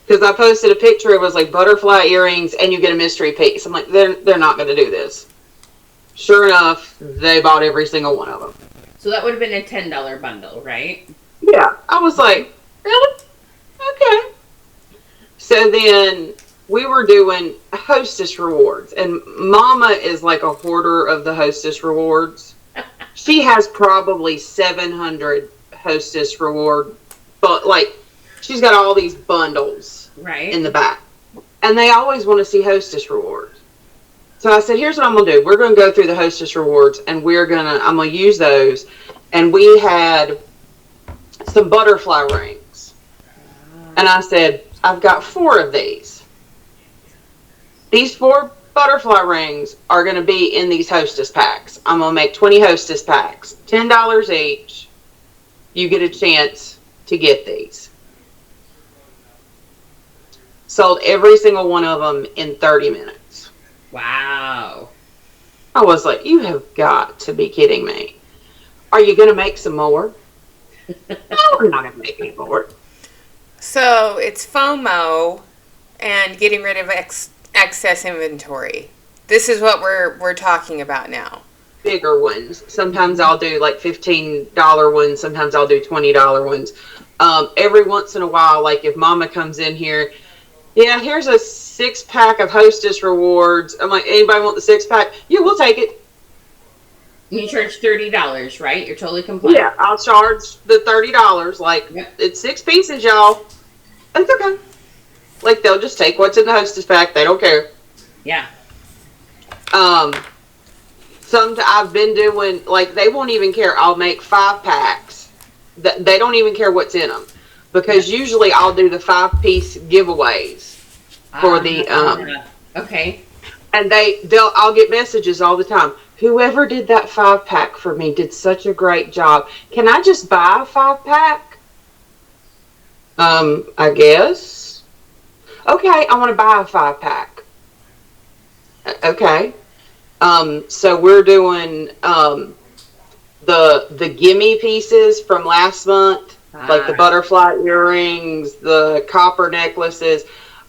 Because I posted a picture. It was butterfly earrings, and you get a mystery piece. I'm like, they're not going to do this. Sure enough, they bought every single one of them. So that would have been a $10 bundle, right? Yeah. I was like, really? Okay. So then we were doing hostess rewards, and Mama is like a hoarder of the hostess rewards. She has probably 700 hostess reward, but she's got all these bundles in the back, and they always want to see hostess rewards. So I said, here's what I'm going to do. We're going to go through the hostess rewards, and I'm going to use those. And we had some butterfly rings. And I said, I've got 4 of these. These 4 butterfly rings are going to be in these hostess packs. I'm going to make 20 hostess packs, $10 each. You get a chance to get these. Sold every single one of them in 30 minutes. Wow. I was like, you have got to be kidding me. Are you going to make some more? No, we're not going to make any more. So it's FOMO and getting rid of excess inventory. This is what we're talking about now. Bigger ones. Sometimes I'll do $15 ones. Sometimes I'll do $20 ones. Every once in a while, if Mama comes in here, yeah, here's a 6-pack of hostess rewards. I'm like, anybody want the 6-pack? Yeah, we'll take it. You charge $30, right? You're totally compliant. Yeah, I'll charge the $30. Yep. It's 6 pieces, y'all. It's okay. They'll just take what's in the hostess pack. They don't care. Yeah. I've been doing, they won't even care. I'll make 5 packs. They don't even care what's in them. Because usually I'll do the 5-piece giveaways for the okay. And I'll get messages all the time. Whoever did that 5-pack for me did such a great job. Can I just buy a 5-pack? I guess. Okay, I want to buy a 5-pack. Okay. So we're doing the gimme pieces from last month, like the butterfly earrings, the copper necklaces.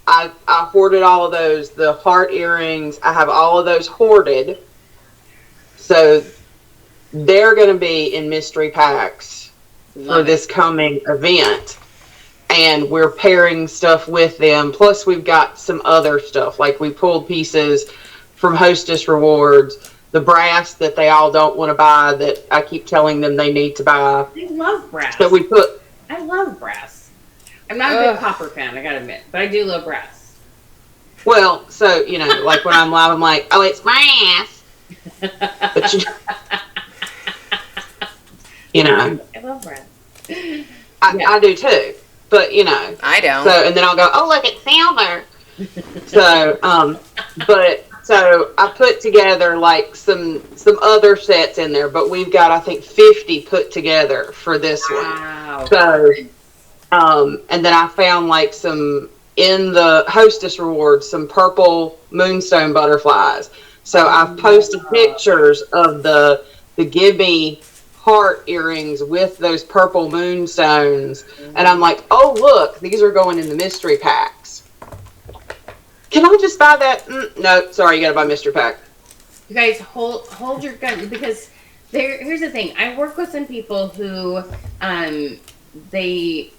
I hoarded all of those. The heart earrings, I have all of those hoarded. So they're going to be in mystery packs for this coming event. And we're pairing stuff with them. Plus, we've got some other stuff. Like, we pulled pieces from Hostess Rewards, the brass that they all don't want to buy that I keep telling them they need to buy. I love brass. So I love brass. I'm not a big copper fan, I gotta admit, but I do love brass. Well, so, like when I'm live, I'm like, oh, it's brass. But I love brass. I do too. But, I don't. So, and then I'll go, oh, look, it's silver. So I put together like some other sets in there, but we've got, I think, 50 put together for this one. So, and then I found like some in the Hostess Rewards, some purple moonstone butterflies. So I've posted pictures of the gimme heart earrings with those purple moonstones, and I'm like, oh look, these are going in the mystery packs. Can I just buy that? No, sorry, you gotta buy mystery pack. You guys hold your gun, because here's the thing. I work with some people who they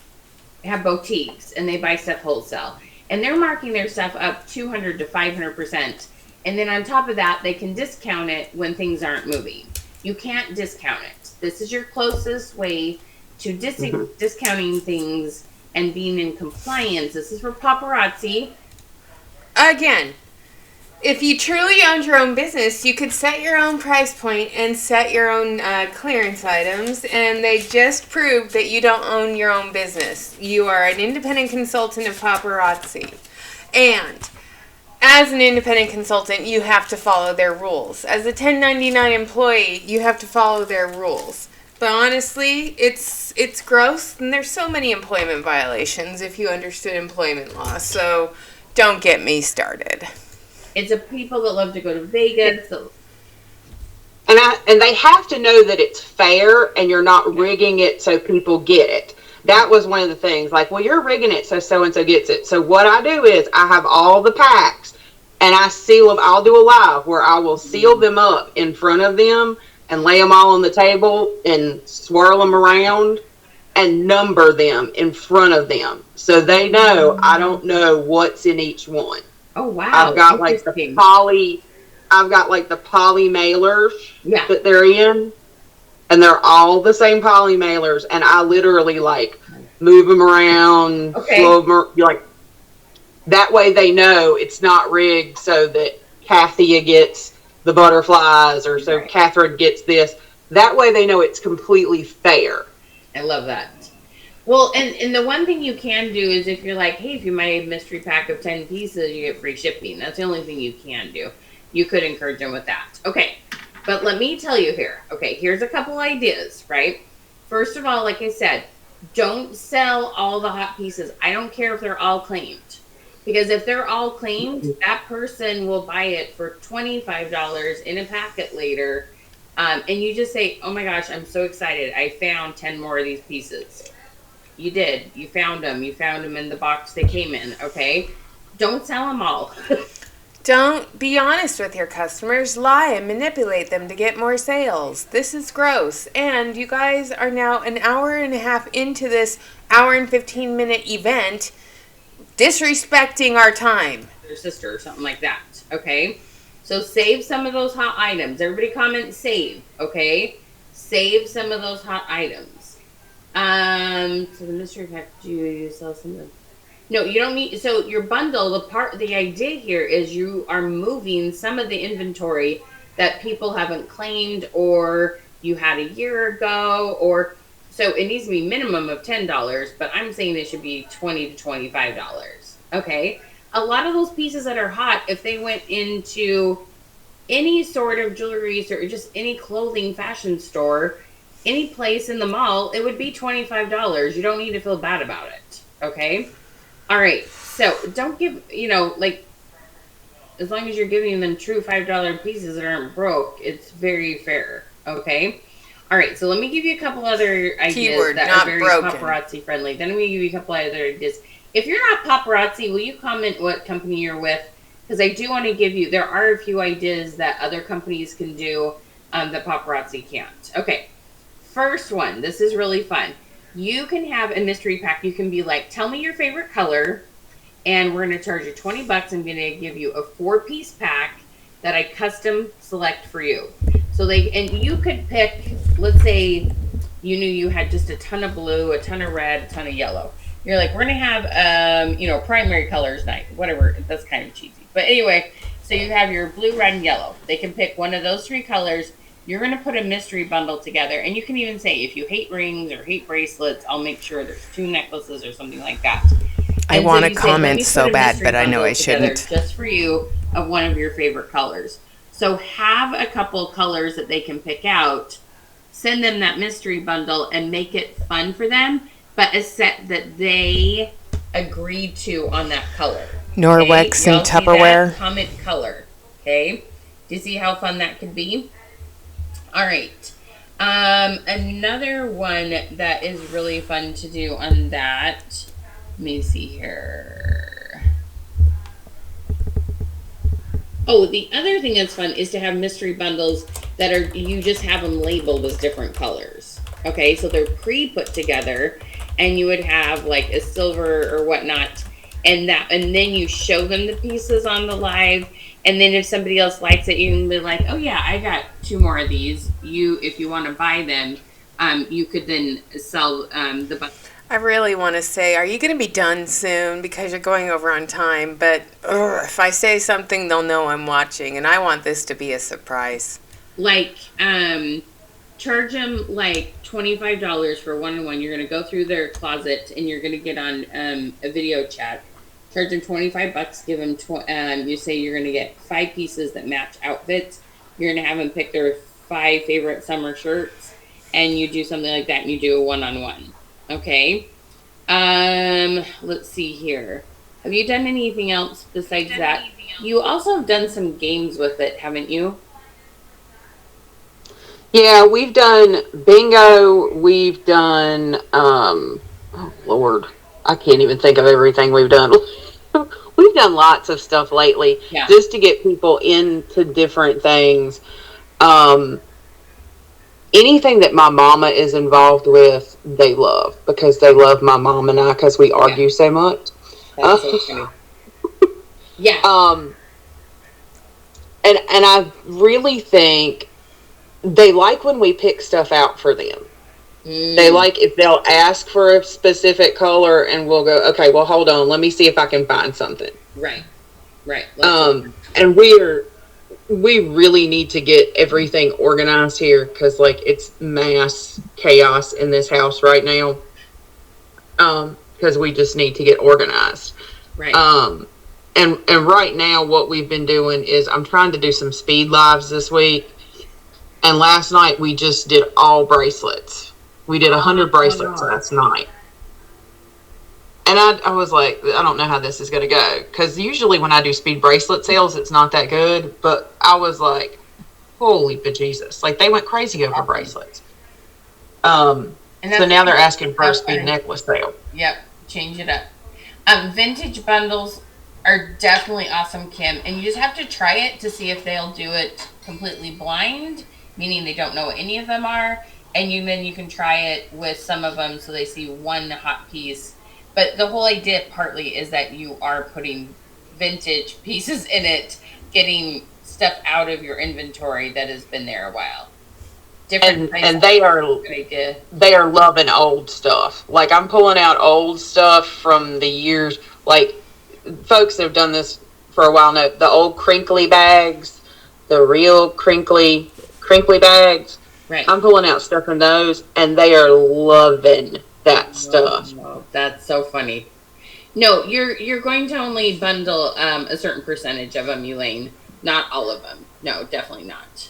have boutiques and they buy stuff wholesale, and they're marking their stuff up 200 to 500%, and then on top of that, they can discount it when things aren't moving. You can't discount it. This is your closest way to discounting things and being in compliance. This is for Paparazzi. Again, if you truly owned your own business, you could set your own price point and set your own clearance items, and they just proved that you don't own your own business. You are an independent consultant of Paparazzi. And as an independent consultant, you have to follow their rules. As a 1099 employee, you have to follow their rules. But honestly, it's gross, and there's so many employment violations if you understood employment law. So don't get me started. It's a people that love to go to Vegas. And they have to know that it's fair and you're not rigging it so people get it. That was one of the things. Like, well, you're rigging it so so-and-so gets it. So what I do is I have all the packs and I seal them. I'll do a live where I will seal them up in front of them and lay them all on the table and swirl them around and number them in front of them. So they know I don't know what's in each one. Oh, wow. I've got like the poly mailers that they're in. And they're all the same poly mailers, and I literally like move them around, slow them, like that way they know it's not rigged so that Kathia gets the butterflies or so Catherine gets this. That way they know it's completely fair. I love that. Well, and the one thing you can do is if you're like, hey, if you buy a mystery pack of 10 pieces, you get free shipping. That's the only thing you can do. You could encourage them with that. Okay. But let me tell you here. Okay, here's a couple ideas, right? First of all, like I said, don't sell all the hot pieces. I don't care if they're all claimed. Because if they're all claimed, that person will buy it for $25 in a packet later. And you just say, oh my gosh, I'm so excited. I found 10 more of these pieces. You did. You found them. You found them in the box they came in, okay? Don't sell them all. Don't be honest with your customers. Lie and manipulate them to get more sales. This is gross. And you guys are now an hour and a half into this hour and 15-minute event disrespecting our time. Your sister or something like that, okay? So save some of those hot items. Everybody comment save, okay? Save some of those hot items. So the mystery pack, do you sell some of them? No, you don't need, so your bundle, the idea here is you are moving some of the inventory that people haven't claimed or you had a year ago, or, so it needs to be minimum of $10, but I'm saying it should be $20 to $25, okay? a lot of those pieces that are hot, if they went into any sort of jewelry or just any clothing fashion store, any place in the mall, it would be $25. You don't need to feel bad about it. Okay? All right. So don't give, like, as long as you're giving them true $5 pieces that aren't broke, it's very fair. Okay? All right. So let me give you a couple other ideas Keyword, that not are very broken. paparazzi friendly. Then I'm going to give you a couple other ideas. If you're not paparazzi, will you comment what company you're with? Because I do want to give you, there are a few ideas that other companies can do that paparazzi can't. Okay. First one. This is really fun. You can have a mystery pack. You can be like, tell me your favorite color, and we're going to charge you $20. I'm going to give you a 4-piece pack that I custom select for you. So and you could pick, let's say you knew you had just a ton of blue, a ton of red, a ton of yellow. You're like, we're going to have, primary colors night, whatever. That's kind of cheesy. But anyway, so you have your blue, red, and yellow. They can pick one of those 3 colors. You're going to put a mystery bundle together. And you can even say, if you hate rings or hate bracelets, I'll make sure there's 2 necklaces or something like that. I And want so to you say, "Let comment me so put a bad, mystery but I know bundle I together shouldn't. just for you of one of your favorite colors." So have a couple colors that they can pick out, send them that mystery bundle, and make it fun for them, but a set that they agreed to on that color. Norwex Y'all and see that? Tupperware. Comment color. Okay. Do you see how fun that could be? All right. Another one that is really fun to do on that. Let me see here. Oh, the other thing that's fun is to have mystery bundles that are, you just have them labeled as different colors. Okay, so they're pre-put together, and you would have like a silver or whatnot, and then you show them the pieces on the live, and then if somebody else likes it, you can be like, oh yeah, I got 2 more of these. If you want to buy them, you could then sell the bundle. I really want to say, are you going to be done soon? Because you're going over on time. But if I say something, they'll know I'm watching. And I want this to be a surprise. Like, charge them like $25 for one-on-one. You're going to go through their closet and you're going to get on a video chat. Charge them $25. Give them, you say you're going to get 5 pieces that match outfits. You're going to have them pick their 5 favorite summer shirts. And you do something like that and you do a one-on-one. Okay. Let's see here. Have you done anything else besides that? You also have done some games with it, haven't you? Yeah, we've done bingo. We've done, oh Lord, I can't even think of everything we've done. We've done lots of stuff lately, just to get people into different things. Anything that my mama is involved with, they love, because they love my mom and I, because we argue so much. That's so funny. Yeah. And I really think they like when we pick stuff out for them. They like if they'll ask for a specific color and we'll go, okay, well, hold on, let me see if I can find something. Right. And we really need to get everything organized here, because like it's mass chaos in this house right now. Because we just need to get organized. Right. And right now what we've been doing is I'm trying to do some speed lives this week. And last night we just did all bracelets. We did 100 bracelets last night. And I was like, I don't know how this is going to go. Because usually when I do speed bracelet sales, it's not that good. But I was like, holy bejesus. Like, they went crazy over bracelets. So now they're asking for a speed necklace sale. Yep. Change it up. Vintage bundles are definitely awesome, Kim. And you just have to try it to see if they'll do it completely blind, meaning they don't know what any of them are. And then you can try it with some of them so they see one hot piece. But the whole idea partly is that you are putting vintage pieces in it, getting stuff out of your inventory that has been there a while. And they are loving old stuff. Like, I'm pulling out old stuff from the years. Like, folks that have done this for a while know the old crinkly bags, the real crinkly bags. Right. I'm pulling out stuff from those, and they are loving that stuff. Oh, that's so funny. No, you're going to only bundle a certain percentage of them, Elaine. Not all of them. No, definitely not.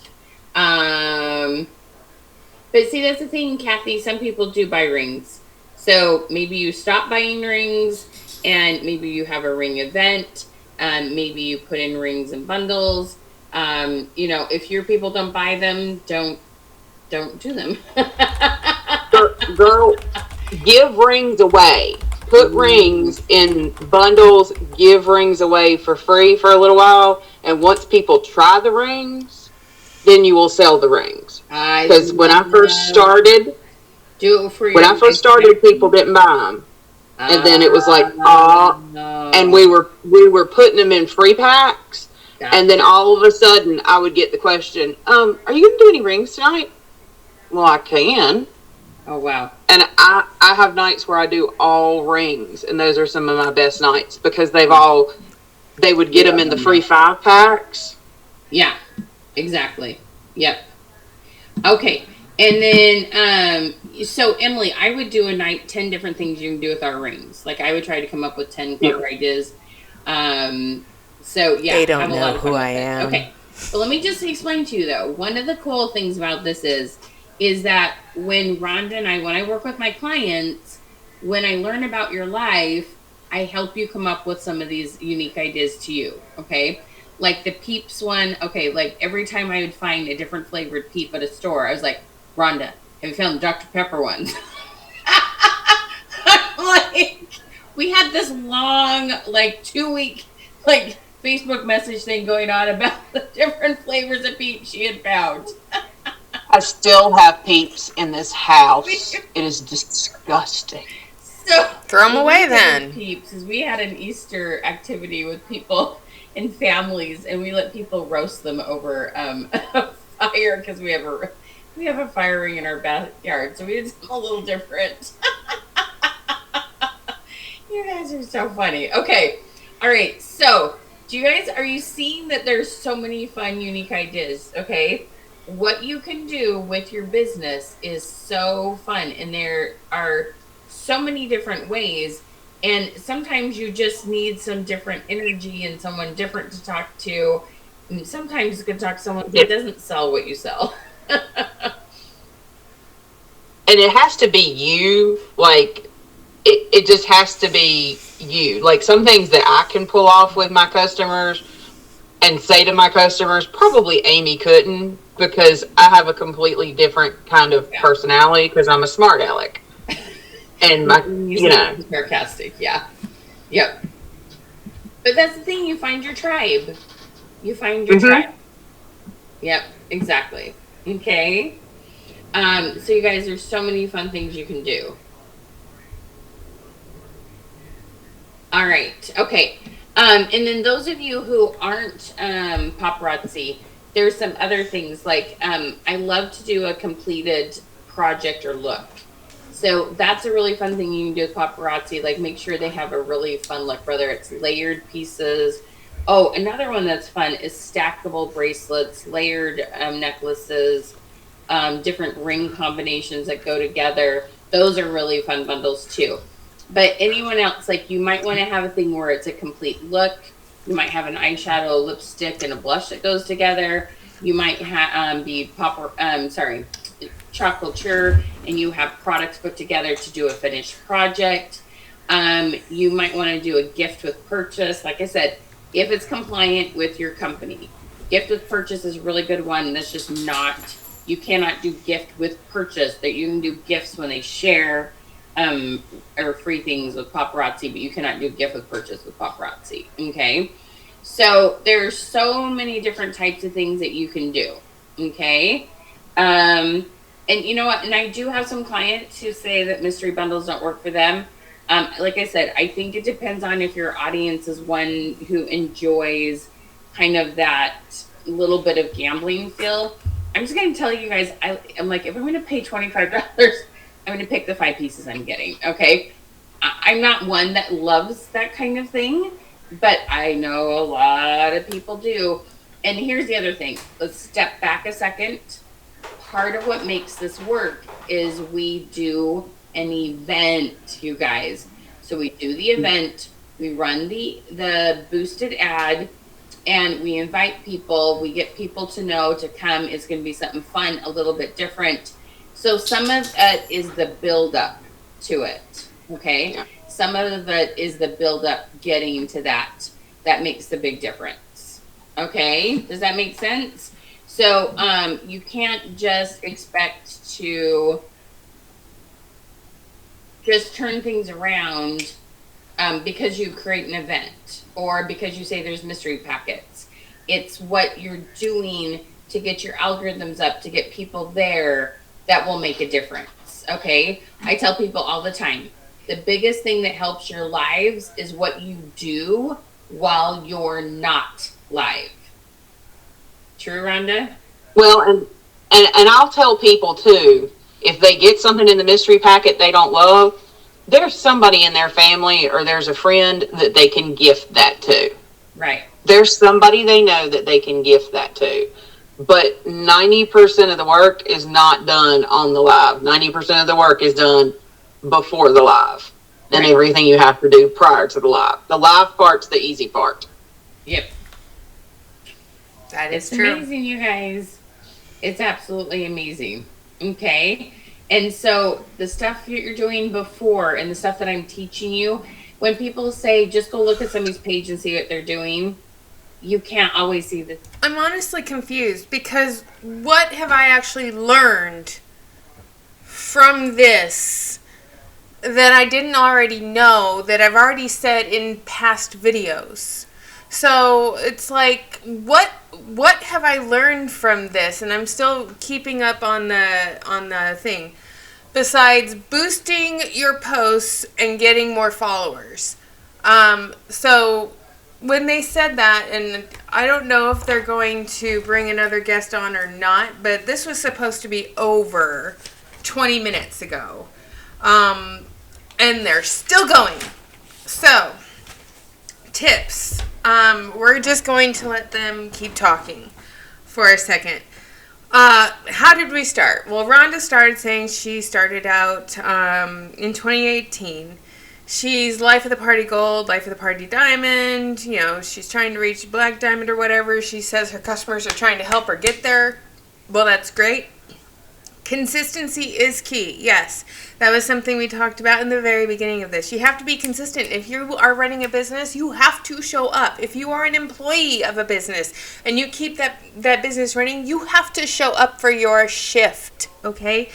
But see, that's the thing, Kathy. Some people do buy rings. So maybe you stop buying rings and maybe you have a ring event. Maybe you put in rings and bundles. If your people don't buy them, don't do them. Girl, give rings away. Put rings in bundles, give rings away for free for a little while. And once people try the rings, then you will sell the rings. Because when I first started, people didn't buy them. And then it was like, and we were putting them in free packs. And then all of a sudden I would get the question, are you going to do any rings tonight? Well, I can. Oh, wow. And I have nights where I do all rings, and those are some of my best nights because they would get them in the free 5 packs. Yeah, exactly. Yep. Okay. And then, so Emily, I would do a night, 10 different things you can do with our rings. Like I would try to come up with 10 clever ideas. So yeah. They don't know who I am. Okay. But let me just explain to you though. One of the cool things about this is that when Rhonda and when I work with my clients, when I learn about your life, I help you come up with some of these unique ideas to you. Okay. Like the Peeps one. Okay. Like every time I would find a different flavored Peep at a store, I was like, Rhonda, have you found Dr. Pepper ones? Like, we had this long, 2-week, Facebook message thing going on about the different flavors of Peeps she had found. I still have Peeps in this house. It is disgusting. So throw them away then. Peeps is we had an Easter activity with people and families, and we let people roast them over a fire because we have a fire ring in our backyard, so we did something a little different. You guys are so funny. Okay, all right. So, are you seeing that there's so many fun, unique ideas? Okay. What you can do with your business is so fun, and there are so many different ways, and sometimes you just need some different energy and someone different to talk to, and sometimes you can talk to someone who doesn't sell what you sell. And it has to be you, it just has to be you. Like some things that I can pull off with my customers and say to my customers, probably Amy couldn't, because I have a completely different kind of personality because I'm a smart aleck. And sarcastic, yeah. Yep. But that's the thing, you find your tribe. You find your tribe. Yep, exactly. Okay. So you guys, there's so many fun things you can do. All right. Okay. And then those of you who aren't paparazzi, there's some other things like I love to do a completed project or look. So that's a really fun thing you can do with paparazzi. Like make sure they have a really fun look, whether it's layered pieces. Oh, another one that's fun is stackable bracelets, layered necklaces, different ring combinations that go together. Those are really fun bundles too. But anyone else, you might want to have a thing where it's a complete look. You might have an eyeshadow, a lipstick, and a blush that goes together. You might be chocolate, and you have products put together to do a finished project. You might want to do a gift with purchase. Like I said, if it's compliant with your company. Gift with purchase is a really good one. That's just not, you cannot do gift with purchase. That you can do gifts when they share or free things with paparazzi, but you cannot do gift with purchase with paparazzi. Okay. So there's so many different types of things that you can do. Okay. And you know what? And I do have some clients who say that mystery bundles don't work for them. Like I said, I think it depends on if your audience is one who enjoys kind of that little bit of gambling feel. I'm just going to tell you guys, I'm like, if I'm going to pay $25, I'm going to pick the 5 pieces I'm getting. Okay. I'm not one that loves that kind of thing, but I know a lot of people do. And here's the other thing. Let's step back a second. Part of what makes this work is we do an event, you guys. So we do the event, We run the boosted ad, and we invite people. We get people to know to come. It's going to be something fun, a little bit different. So some of it is the build up to it. Okay. Yeah. Some of it is the build up getting to that. That makes the big difference. Okay. Does that make sense? So you can't just expect to just turn things around because you create an event or because you say there's mystery packets. It's what you're doing to get your algorithms up, to get people there, that will make a difference. Okay. I tell people all the time, the biggest thing that helps your lives is what you do while you're not live. True, Rhonda? Well, and I'll tell people too, if they get something in the mystery packet they don't love, there's somebody in their family or there's a friend that they can gift that to. Right. There's somebody they know that they can gift that to. But 90% of the work is not done on the live. 90% of the work is done before the live. And everything you have to do prior to the live. The live part's the easy part. Yep. That is It's true. amazing, you guys. It's absolutely amazing. Okay. And so the stuff that you're doing before and the stuff that I'm teaching you, when people say, just go look at somebody's page and see what they're doing, you can't always see the... I'm honestly confused because what have I actually learned from this that I didn't already know that I've already said in past videos? So it's like, what have I learned from this? And I'm still keeping up on the thing. Besides boosting your posts and getting more followers. So when they said that, and I don't know if they're going to bring another guest on or not, but this was supposed to be over 20 minutes ago. And they're still going. So, tips. We're just going to let them keep talking for a second. How did we start? Well, Rhonda started saying she started out in 2018. She's Life of the Party Gold, Life of the Party Diamond. You know, she's trying to reach Black Diamond or whatever. She says her customers are trying to help her get there. Well, that's great. Consistency is key. Yes, that was something we talked about in the very beginning of this. You have to be consistent. If you are running a business, you have to show up. If you are an employee of a business and you keep that business running, you have to show up for your shift, okay?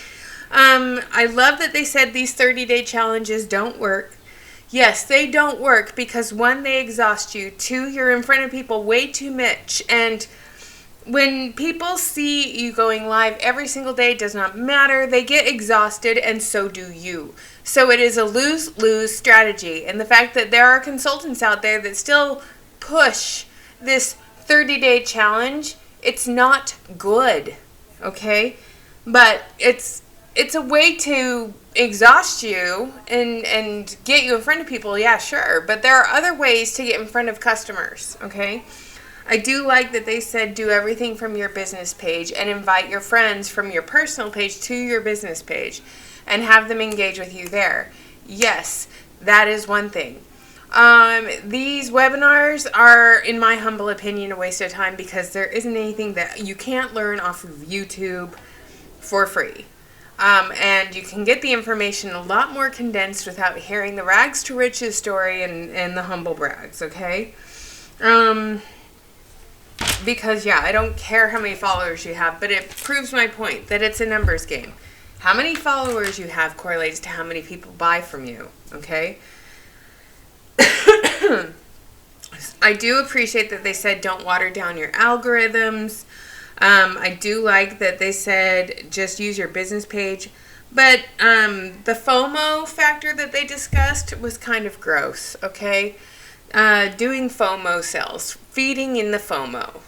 I love that they said these 30-day challenges don't work. Yes, they don't work because one, they exhaust you. Two, you're in front of people way too much. And when people see you going live every single day, it does not matter. They get exhausted, and so do you. So it is a lose-lose strategy. And the fact that there are consultants out there that still push this 30-day challenge, it's not good, okay? But it's a way to exhaust you and get you in front of people, yeah, sure. But there are other ways to get in front of customers, okay? I do like that they said do everything from your business page and invite your friends from your personal page to your business page and have them engage with you there. Yes, that is one thing. These webinars are, in my humble opinion, a waste of time because there isn't anything that you can't learn off of YouTube for free. And you can get the information a lot more condensed without hearing the rags to riches story and the humble brags, okay? Because, yeah, I don't care how many followers you have, but it proves my point that it's a numbers game. How many followers you have correlates to how many people buy from you, okay? I do appreciate that they said don't water down your algorithms. I do like that they said just use your business page. But the FOMO factor that they discussed was kind of gross, okay? Doing FOMO sales, feeding in the FOMO.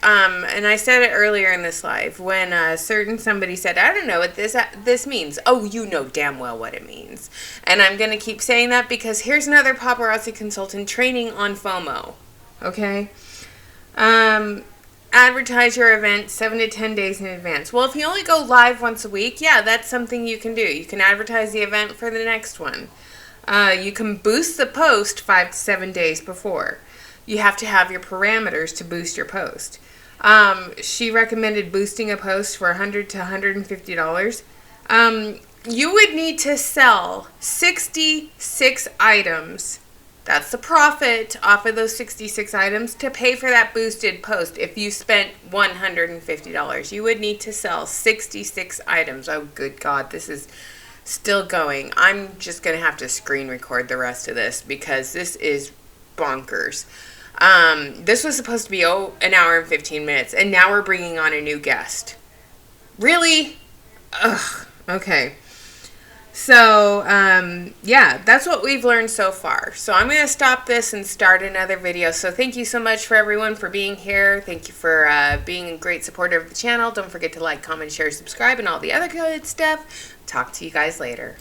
And I said it earlier in this live when somebody said, I don't know what this means. Oh, you know damn well what it means. And I'm going to keep saying that because here's another paparazzi consultant training on FOMO. Okay? Advertise your event 7 to 10 days in advance. Well, if you only go live once a week, yeah, that's something you can do. You can advertise the event for the next one. You can boost the post 5 to 7 days before. You have to have your parameters to boost your post. She recommended boosting a post for $100 to $150. You would need to sell 66 items. That's the profit off of those 66 items to pay for that boosted post. If you spent $150, you would need to sell 66 items. Oh, good God, this is still going. I'm just going to have to screen record the rest of this because this is bonkers. This was supposed to be, an hour and 15 minutes, and now we're bringing on a new guest. Really? Ugh, okay. So, yeah, that's what we've learned so far. So I'm going to stop this and start another video. So thank you so much for everyone for being here. Thank you for being a great supporter of the channel. Don't forget to like, comment, share, subscribe, and all the other good stuff. Talk to you guys later.